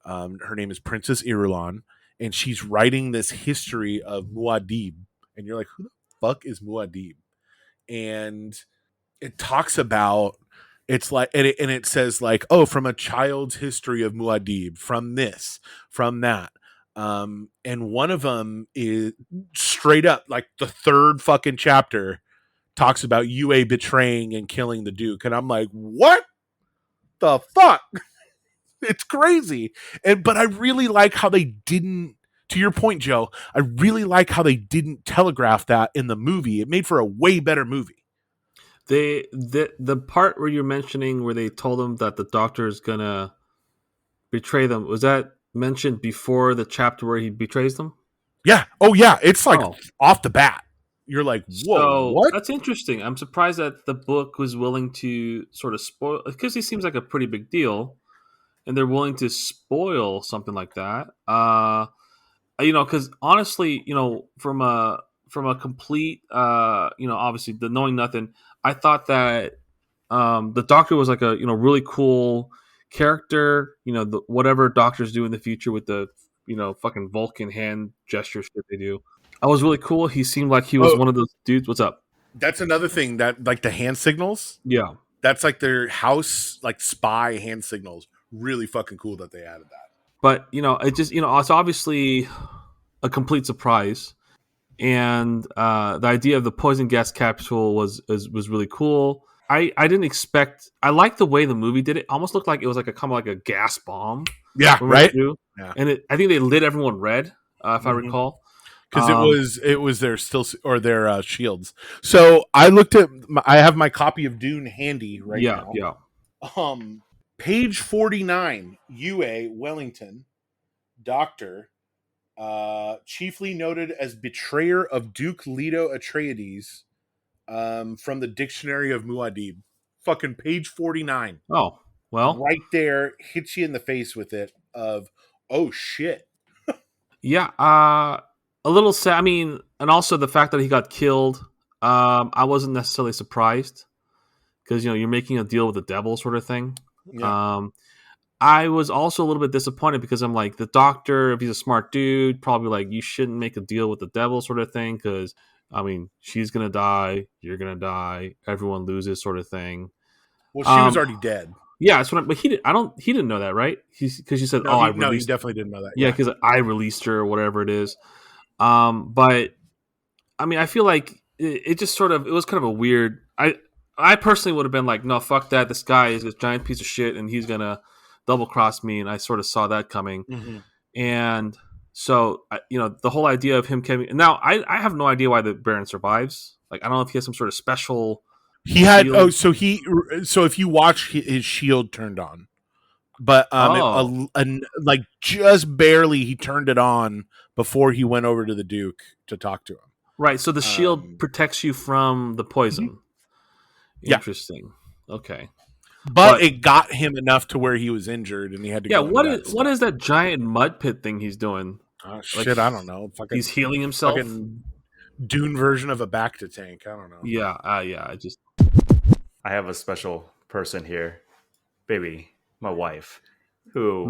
Her name is Princess Irulan, and she's writing this history of Muad'Dib. And you're like, who the fuck is Muad'Dib? And it talks about, it's like, and it says like, oh, from a child's history of Muad'Dib, from this, from that. And one of them is straight up like the third fucking chapter talks about UA betraying and killing the Duke. And I'm like, what the fuck? It's crazy. But I really like how they didn't, to your point, Joe, I really like how they didn't telegraph that in the movie. It made for a way better movie. The part where you're mentioning where they told them that the doctor is gonna betray them, was that mentioned before the chapter where he betrays them? Yeah. Oh yeah. It's like off the bat. You're like, whoa, So what? that's interesting. I'm surprised that the book was willing to sort of spoil, because he seems like a pretty big deal, and they're willing to spoil something like that. Because honestly, from a complete, obviously the knowing nothing, I thought that the Doctor was like a really cool character. Whatever doctors do in the future with the fucking Vulcan hand gesture shit they do, I was really cool. He seemed like he was one of those dudes. What's up? That's another thing, that like the hand signals. Yeah. That's like their house, like spy hand signals. Really fucking cool that they added that. But it just it's obviously a complete surprise, and the idea of the poison gas capsule was really cool. I didn't expect. I liked the way the movie did it. Almost looked like it was like a kind of like a gas bomb. Yeah, right. Yeah, and I think they lit everyone red, if I recall, because it was their their shields. So I looked at. I have my copy of Dune handy right now. Yeah. Page 49. UA Wellington, Doctor, chiefly noted as betrayer of Duke Leto Atreides, from the Dictionary of Muad'Dib. Fucking page 49. Oh, well, right there, hits you in the face with it. Of oh shit. Yeah, a little sad. I mean, and also the fact that he got killed. I wasn't necessarily surprised because you're making a deal with the devil, sort of thing. Yeah. I was also a little bit disappointed because I'm like, the Doctor, if he's a smart dude, probably like, you shouldn't make a deal with the devil, sort of thing. Because I mean, she's gonna die, you're gonna die, everyone loses, sort of thing. Well, she was already dead. Yeah, that's what. But he didn't know that, right? Because he said, no, "Oh, he definitely didn't know that." Yeah, because I released her or whatever it is. But I mean, I feel like it just sort of, it was kind of a weird. I personally would have been like, no, fuck that. This guy is this giant piece of shit, and he's gonna double cross me. And I sort of saw that coming. Mm-hmm. And so the whole idea of him coming. Now I have no idea why the Baron survives. Like, I don't know if he has some sort of special. He had so if you watch, his shield turned on, but like just barely he turned it on before he went over to the Duke to talk to him. Right, so the shield protects you from the poison. Mm-hmm. Interesting. Yeah. Okay, but it got him enough to where he was injured and he had to. Yeah, what is that giant mud pit thing he's doing? Oh shit, I don't know. He's healing himself. Dune version of a Bacta tank. I don't know. Yeah, I have a special person here, baby, my wife, who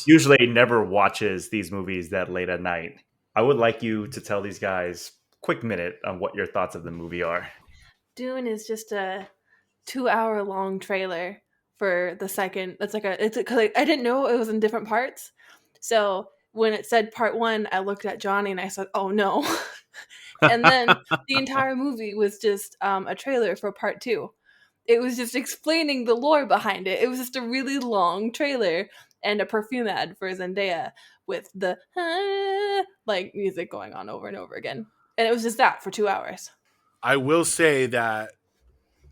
usually never watches these movies that late at night. I would like you to tell these guys quick minute on what your thoughts of the movie are. Dune is just a 2-hour long trailer for the second. It's because I didn't know it was in different parts. So when it said part 1, I looked at Johnny and I said, "Oh no." And then the entire movie was just a trailer for part 2. It was just explaining the lore behind it. It was just a really long trailer and a perfume ad for Zendaya with the like music going on over and over again. And it was just that for 2 hours. I will say that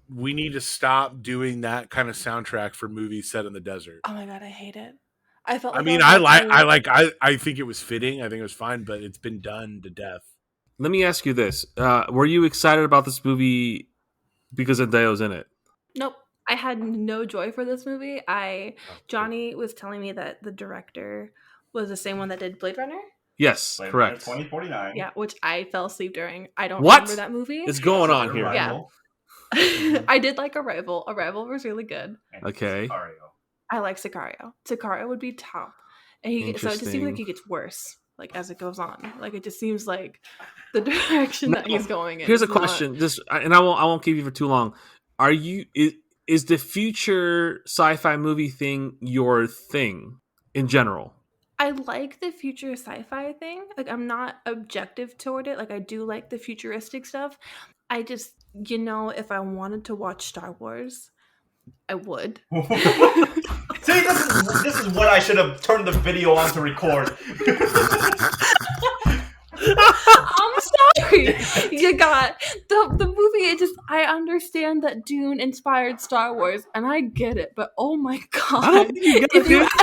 we need to stop doing that kind of soundtrack for movies set in the desert. Oh my god, I hate it. I felt. Like I think it was fitting. I think it was fine, but it's been done to death. Let me ask you this: were you excited about this movie because Zendaya's in it? Nope. I had no joy for this movie. Johnny was telling me that the director was the same one that did Blade Runner. Yes, Blade correct. Runner 2049. Yeah, which I fell asleep during. I don't remember that movie. What's going on here? Yeah. I did like Arrival. Arrival was really good. Okay. I like Sicario. Sicario would be top. And so it just seems like he gets worse, like as it goes on. Like it just seems like the direction that he's going in. Here's a question. I won't keep you for too long. Is the future sci-fi movie thing your thing in general? I like the future sci-fi thing. Like, I'm not objective toward it. Like, I do like the futuristic stuff. I just, if I wanted to watch Star Wars, I would. See, this is what I should have turned the video on to record. I'm sorry. You got the movie. I understand that Dune inspired Star Wars, and I get it. But oh my god, I don't think you get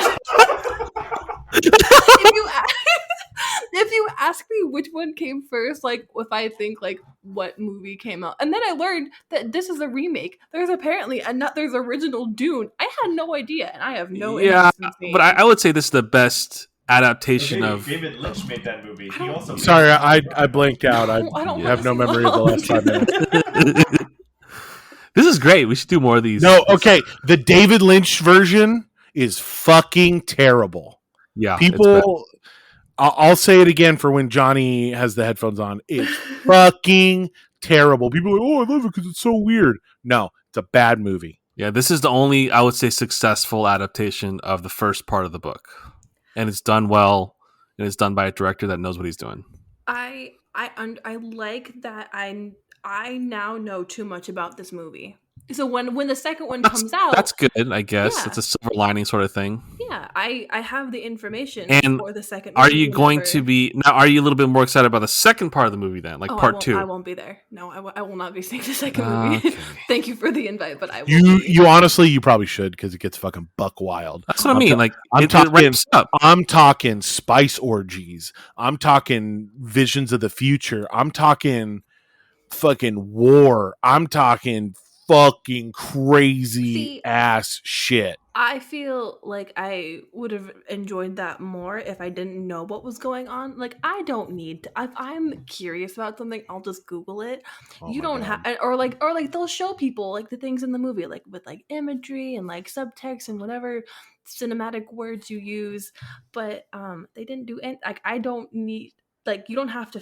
if you ask me which one came first, like if I think like what movie came out, and then I learned that this is a remake. There's apparently there's original Dune. I had no idea, and I have no interest in seeing. But I would say this is the best adaptation of David Lynch made that movie. He also sorry, I blanked out. I have no memory of the last 5 minutes. This is great. We should do more of these. No, okay. The David Lynch version is fucking terrible. Yeah, people. I'll say it again for when Johnny has the headphones on. It's fucking terrible. People are like, "Oh, I love it because it's so weird." No, it's a bad movie. Yeah, this is the only, I would say, successful adaptation of the first part of the book. and it's done well, and it's done by a director that knows what he's doing. I like that I now know too much about this movie. So when the second one comes out, that's good, I guess. Yeah. It's a silver lining sort of thing. Yeah, I have the information And for the second are movie. you going to be now? Are you a little bit more excited about the second part of the movie then, like part 2? I won't be there. No, I will not be seeing the second movie. Okay. Thank you for the invite, but I will. You honestly, you probably should, because it gets fucking buck wild. That's what I mean. Like I'm it talking, ramps up. I'm talking spice orgies. I'm talking visions of the future. I'm talking fucking war. I'm talking fucking crazy ass shit. I feel like I would have enjoyed that more if I didn't know what was going on. Like, I don't need to, if I'm curious about something, I'll just Google it. You don't have, or like they'll show people like the things in the movie, like with like imagery and like subtext and whatever cinematic words you use. But they didn't do any, like, I don't need, like, you don't have to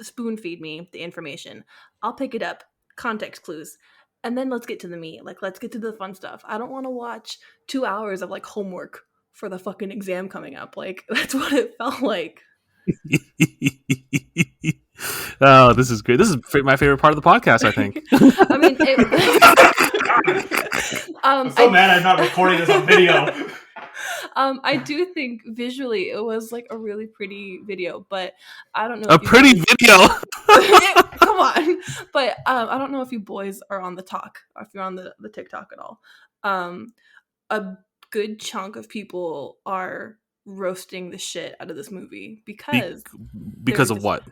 spoon feed me the information. I'll pick it up, context clues, and then let's get to the meat. Like, let's get to the fun stuff. I don't want to watch 2 hours of like homework for the fucking exam coming up. Like, that's what it felt like. Oh, this is great. This is my favorite part of the podcast, I think. I mean, I'm so mad I'm not recording this on video. I do think visually it was like a really pretty video, but I don't know. A pretty video. Come on, but I don't know if you boys are on the talk, or if you're on the TikTok at all. A good chunk of people are roasting the shit out of this movie because of what?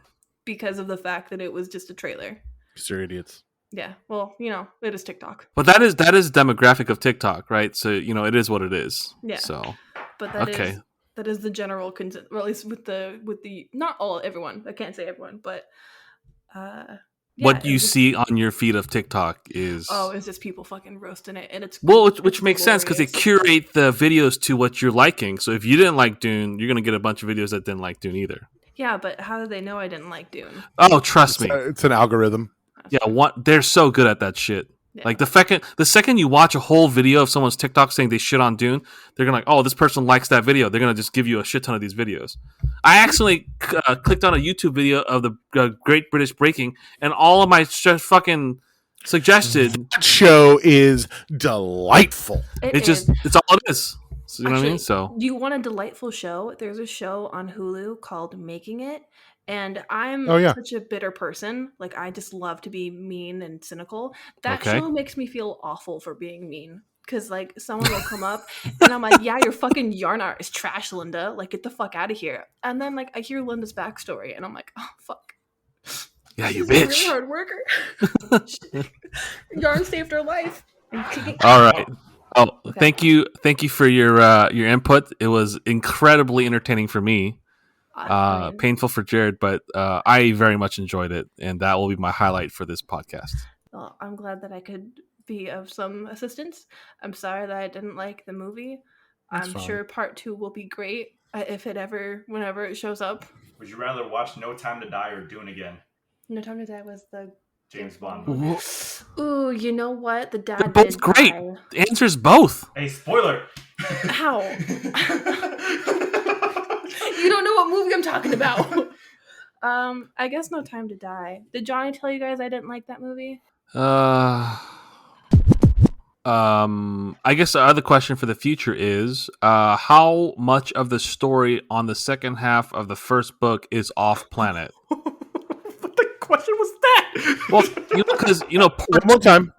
Because of the fact that it was just a trailer. You're idiots. Yeah, well, it is TikTok. But that is demographic of TikTok, right? So it is what it is. Yeah. So, but that is the general consent. Well, at least with the not everyone. I can't say everyone, but what you see on your feed of TikTok is it's just people fucking roasting it, and it's which makes sense because they curate the videos to what you're liking. So if you didn't like Dune, you're gonna get a bunch of videos that didn't like Dune either. Yeah, but how do they know I didn't like Dune? Oh, trust me, it's an algorithm. Yeah, they're so good at that shit. Yeah. Like the second you watch a whole video of someone's TikTok saying they shit on Dune, they're gonna like, oh, this person likes that video. They're gonna just give you a shit ton of these videos. I actually clicked on a YouTube video of the Great British Breaking, and all of my fucking suggested that show is delightful. It's all it is. So, you know what I mean? So, do you want a delightful show? There's a show on Hulu called Making It. And I'm such a bitter person. Like, I just love to be mean and cynical. That show makes me feel awful for being mean. Because, like, someone will come up and I'm like, yeah, your fucking yarn art is trash, Linda. Like, get the fuck out of here. And then, like, I hear Linda's backstory and I'm like, oh, fuck. Yeah, you She's bitch. a really hard worker. Yarn saved her life. All right. Oh, okay. Thank you for your input. It was incredibly entertaining for me. Painful for Jared, but I very much enjoyed it, and that will be my highlight for this podcast. Well, I'm glad that I could be of some assistance. I'm sorry that I didn't like the movie. I'm sure part 2 will be great whenever it shows up. Would you rather watch No Time to Die or Dune again? No Time to Die was the James Bond movie. Ooh, you know what? The dad They're both great. Die. The answer is both. Hey, spoiler! How? You don't know what movie I'm talking about. I guess No Time to Die. Did Johnny tell you guys I didn't like that movie? I guess the other question for the future is how much of the story on the second half of the first book is off planet? What the question was that? Well, because one more time.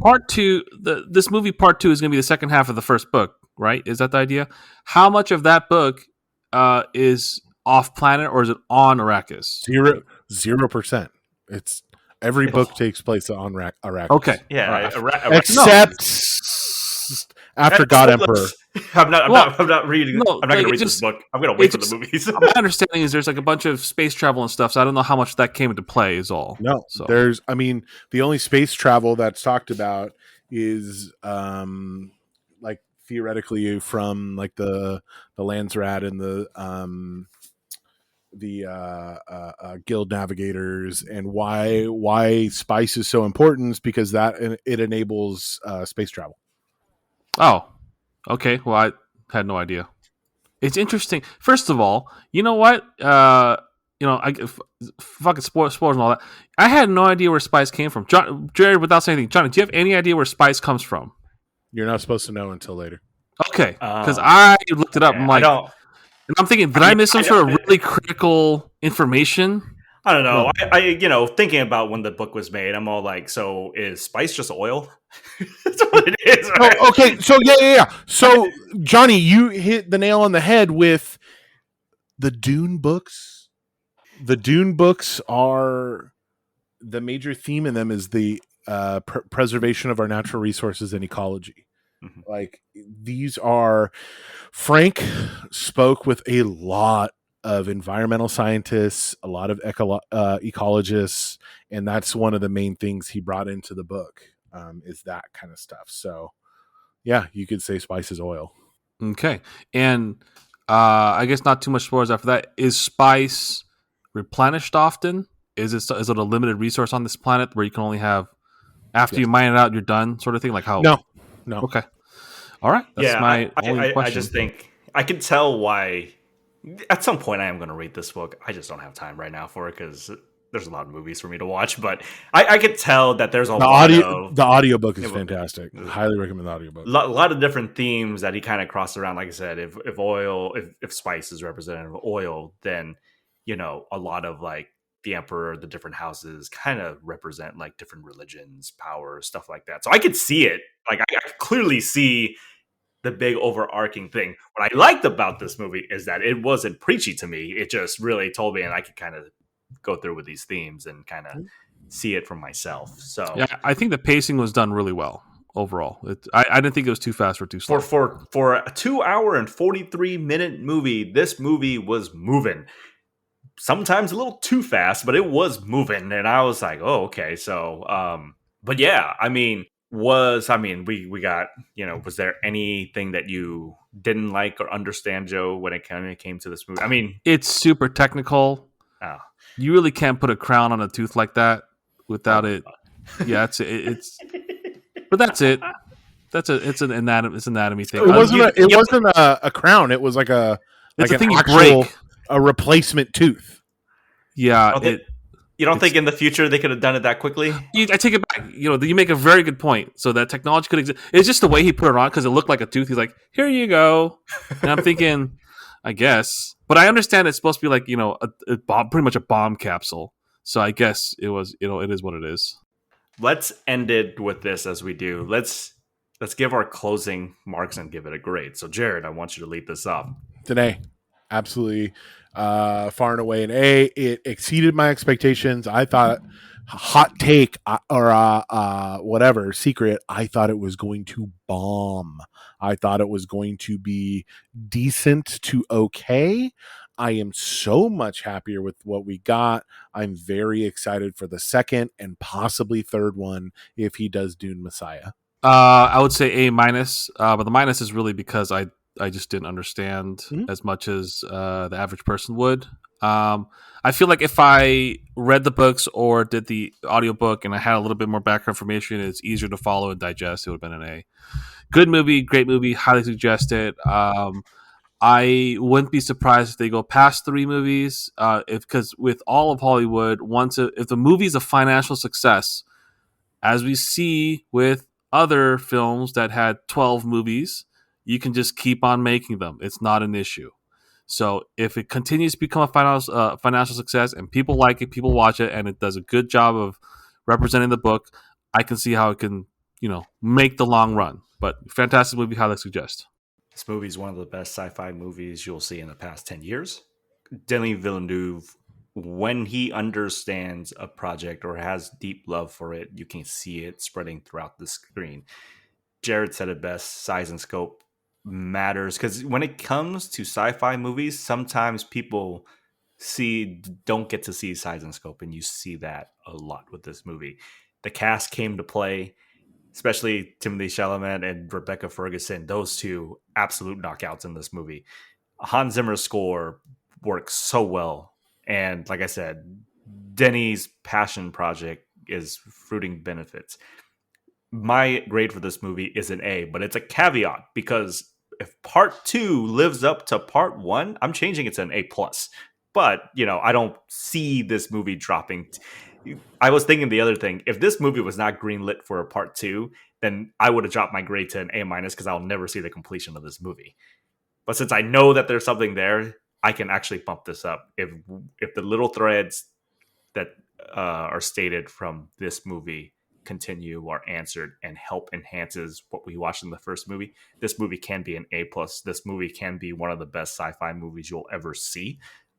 Part 2, this movie part 2 is going to be the second half of the first book, right? Is that the idea? How much of that book is off planet, or is it on Arrakis? 0%. It's every book takes place on Arrakis. Okay, yeah, except after God Emperor. I'm not reading. I'm not going to read this book. I'm going to wait for the movies. My understanding is there's like a bunch of space travel and stuff, so I don't know how much that came into play. Is all. No, so. The only space travel that's talked about is like theoretically from like the Landsrat and the guild navigators, and why spice is so important is because that it enables space travel. Oh, okay. Well, I had no idea. It's interesting. First of all, you know what? Fucking spoilers and all that. I had no idea where spice came from. Jared, without saying anything, Johnny, do you have any idea where spice comes from? You're not supposed to know until later. Okay, because I looked it up. I'm like, and I'm thinking, did I miss some sort of really critical information? I don't know. I thinking about when the book was made, I'm all like, so is spice just oil? That's what it is. Right? Oh, okay, so yeah. So Johnny, you hit the nail on the head with the Dune books. The Dune books are the major theme in them is the preservation of our natural resources and ecology. Mm-hmm. Like these are, Frank spoke with a lot of environmental scientists, a lot of ecologists, and that's one of the main things he brought into the book, is that kind of stuff. So yeah, you could say spice is oil. Okay. And I guess not too much spoilers after that. Is spice replenished often? Is it a limited resource on this planet where you can only have, after you mine it out, you're done, sort of thing? Like how? No. Okay. All right. That's my only question. I just think I can tell why. At some point, I am going to read this book. I just don't have time right now for it because there's a lot of movies for me to watch. But I could tell that there's the audiobook is fantastic. Highly recommend the audiobook. A lot of different themes that he kind of crossed around. Like I said, if spice is representative of oil, then a lot of like the emperor, the different houses kind of represent like different religions, power, stuff like that. So I could see it. Like I could clearly see the big overarching thing. What I liked about this movie is that it wasn't preachy to me. It just really told me, and I could kind of go through with these themes and kind of see it for myself. So yeah, I think the pacing was done really well overall. I didn't think it was too fast or too slow. For a 2 hour and 43-minute movie, this movie was moving. Sometimes a little too fast, but it was moving, and I was like, oh, okay. So, but yeah, we got, was there anything that you didn't like or understand, Joe, when it kind of came to this movie? It's super technical. Oh. You really can't put a crown on a tooth like that without it. Yeah, it's but that's it. It's an anatomy thing. It wasn't a crown. It was like an thing actual, you break. A replacement tooth. Yeah. You don't think in the future they could have done it that quickly? I take it back. You make a very good point. So that technology could exist. It's just the way he put it on because it looked like a tooth. He's like, here you go. And I'm thinking, I guess. But I understand it's supposed to be like, a bomb, pretty much a bomb capsule. So I guess it was, it is what it is. Let's end it with this as we do. Let's give our closing marks and give it a grade. So Jared, I want you to lead this off. Today, absolutely. Far and away an A. It exceeded my expectations. I thought, hot take or whatever secret, I thought it was going to bomb. I thought it was going to be decent to okay. I am so much happier with what we got. I'm very excited for the second and possibly third one if he does Dune Messiah. I would say A-, but the minus is really because I just didn't understand as much as the average person would. I feel like if I read the books or did the audiobook and I had a little bit more background information, it's easier to follow and digest. It would have been an A. Good movie, great movie, highly suggest it. I wouldn't be surprised if they go past 3 movies, because with all of Hollywood, if the movie's a financial success, as we see with other films that had 12 movies, you can just keep on making them. It's not an issue. So if it continues to become a financial success and people like it, people watch it, and it does a good job of representing the book, I can see how it can, make the long run. But fantastic movie, highly suggest. This movie is one of the best sci-fi movies you'll see in the past 10 years. Denis Villeneuve, when he understands a project or has deep love for it, you can see it spreading throughout the screen. Jared said it best, size and scope matters, because when it comes to sci-fi movies, sometimes people don't get to see size and scope, and you see that a lot with this movie. The cast came to play, especially Timothée Chalamet and Rebecca Ferguson. Those two absolute knockouts in this movie. Hans Zimmer's score works so well, and like I said, Denis' passion project is fruiting benefits. My grade for this movie is an A, but it's a caveat because if part 2 lives up to part 1, I'm changing it to an A+. But, I don't see this movie dropping. I was thinking the other thing. If this movie was not greenlit for a part 2, then I would have dropped my grade to an A- because I'll never see the completion of this movie. But since I know that there's something there, I can actually bump this up. If the little threads that are stated from this movie continue or answered and help enhances what we watched in the first movie, this movie can be an A+. This movie can be one of the best sci-fi movies you'll ever see.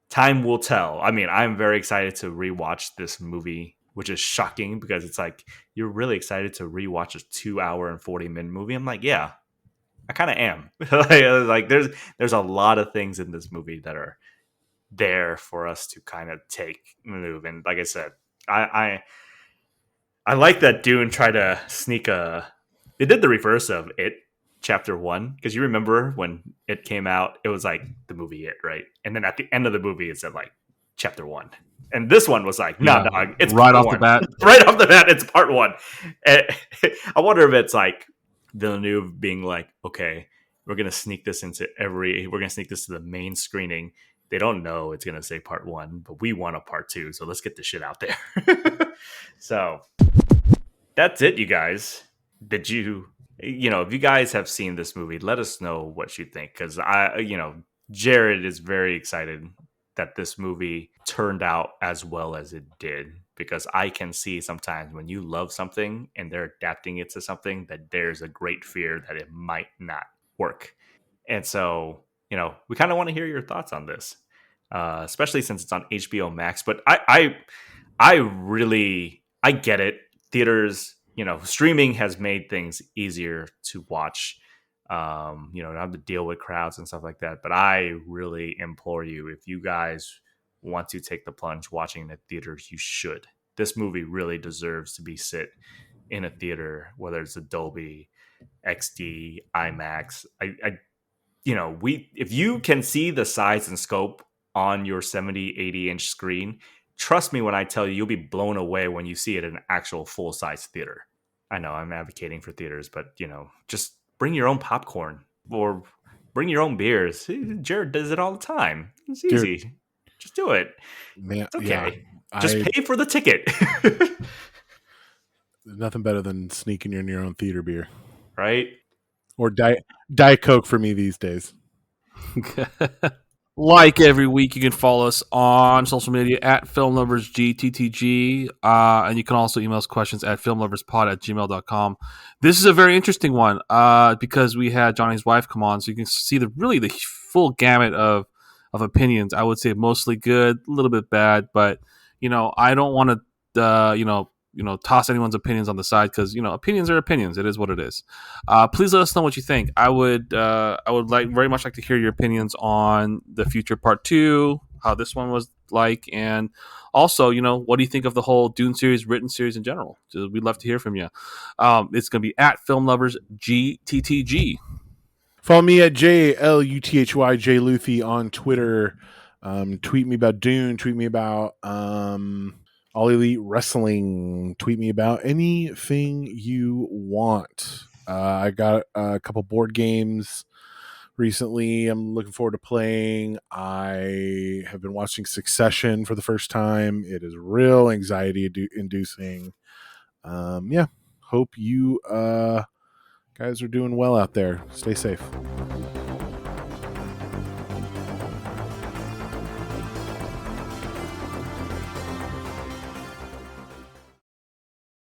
Time will tell. I mean, I'm very excited to rewatch this movie, which is shocking because it's like, you're really excited to rewatch a 2 hour and 40-minute movie. I'm like, yeah, I kind of am. Like there's a lot of things in this movie that are there for us to kind of move. And like I said, I like that Dune tried to sneak they did the reverse of it, chapter 1, because you remember when it came out, it was like the movie It, right? And then at the end of the movie it said like chapter 1. And this one was like, nah, dog, it's right off one. the bat. Right off the bat, it's part 1. And I wonder if it's like Villeneuve being like, okay, we're gonna sneak this to the main screening. They don't know it's gonna say part 1, but we want a part 2, so let's get the shit out there. So that's it, you guys. Did you if you guys have seen this movie, let us know what you think, because Jared is very excited that this movie turned out as well as it did, because I can see sometimes when you love something and they're adapting it to something, that there's a great fear that it might not work. And so, we kind of want to hear your thoughts on this, especially since it's on HBO Max. But I get it. Theaters, streaming has made things easier to watch. Not have to deal with crowds and stuff like that. But I really implore you, if you guys want to take the plunge watching in a theater, you should. This movie really deserves to be sit in a theater, whether it's a Dolby, XD, IMAX. If you can see the size and scope on your 70, 80-inch screen, trust me when I tell you, you'll be blown away when you see it in an actual full-size theater. I know I'm advocating for theaters, but, just bring your own popcorn or bring your own beers. Jared does it all the time. It's easy. Dude, just do it. Man, it's okay. Just pay for the ticket. Nothing better than sneaking in your own theater beer. Right? Or Diet Coke for me these days. Like every week, you can follow us on social media at FilmLoversGTTG, and you can also email us questions at filmloverspod@gmail.com. This is a very interesting one because we had Johnny's wife come on, so you can see the full gamut of opinions. I would say mostly good, a little bit bad, but I don't want to toss anyone's opinions on the side, because opinions are opinions. It is what it is. Please let us know what you think. I would very much like to hear your opinions on the future part 2, how this one was like, and also what do you think of the whole Dune series, written series in general? We'd love to hear from you. It's going to be at FilmLoversGTTG. Follow me at JLUTHY JLuthi on Twitter. Tweet me about Dune. Tweet me about All Elite Wrestling. Tweet me about anything you want. I got a couple board games recently I'm looking forward to playing. I have been watching Succession for the first time. It is real anxiety inducing. Hope you guys are doing well out there. Stay safe.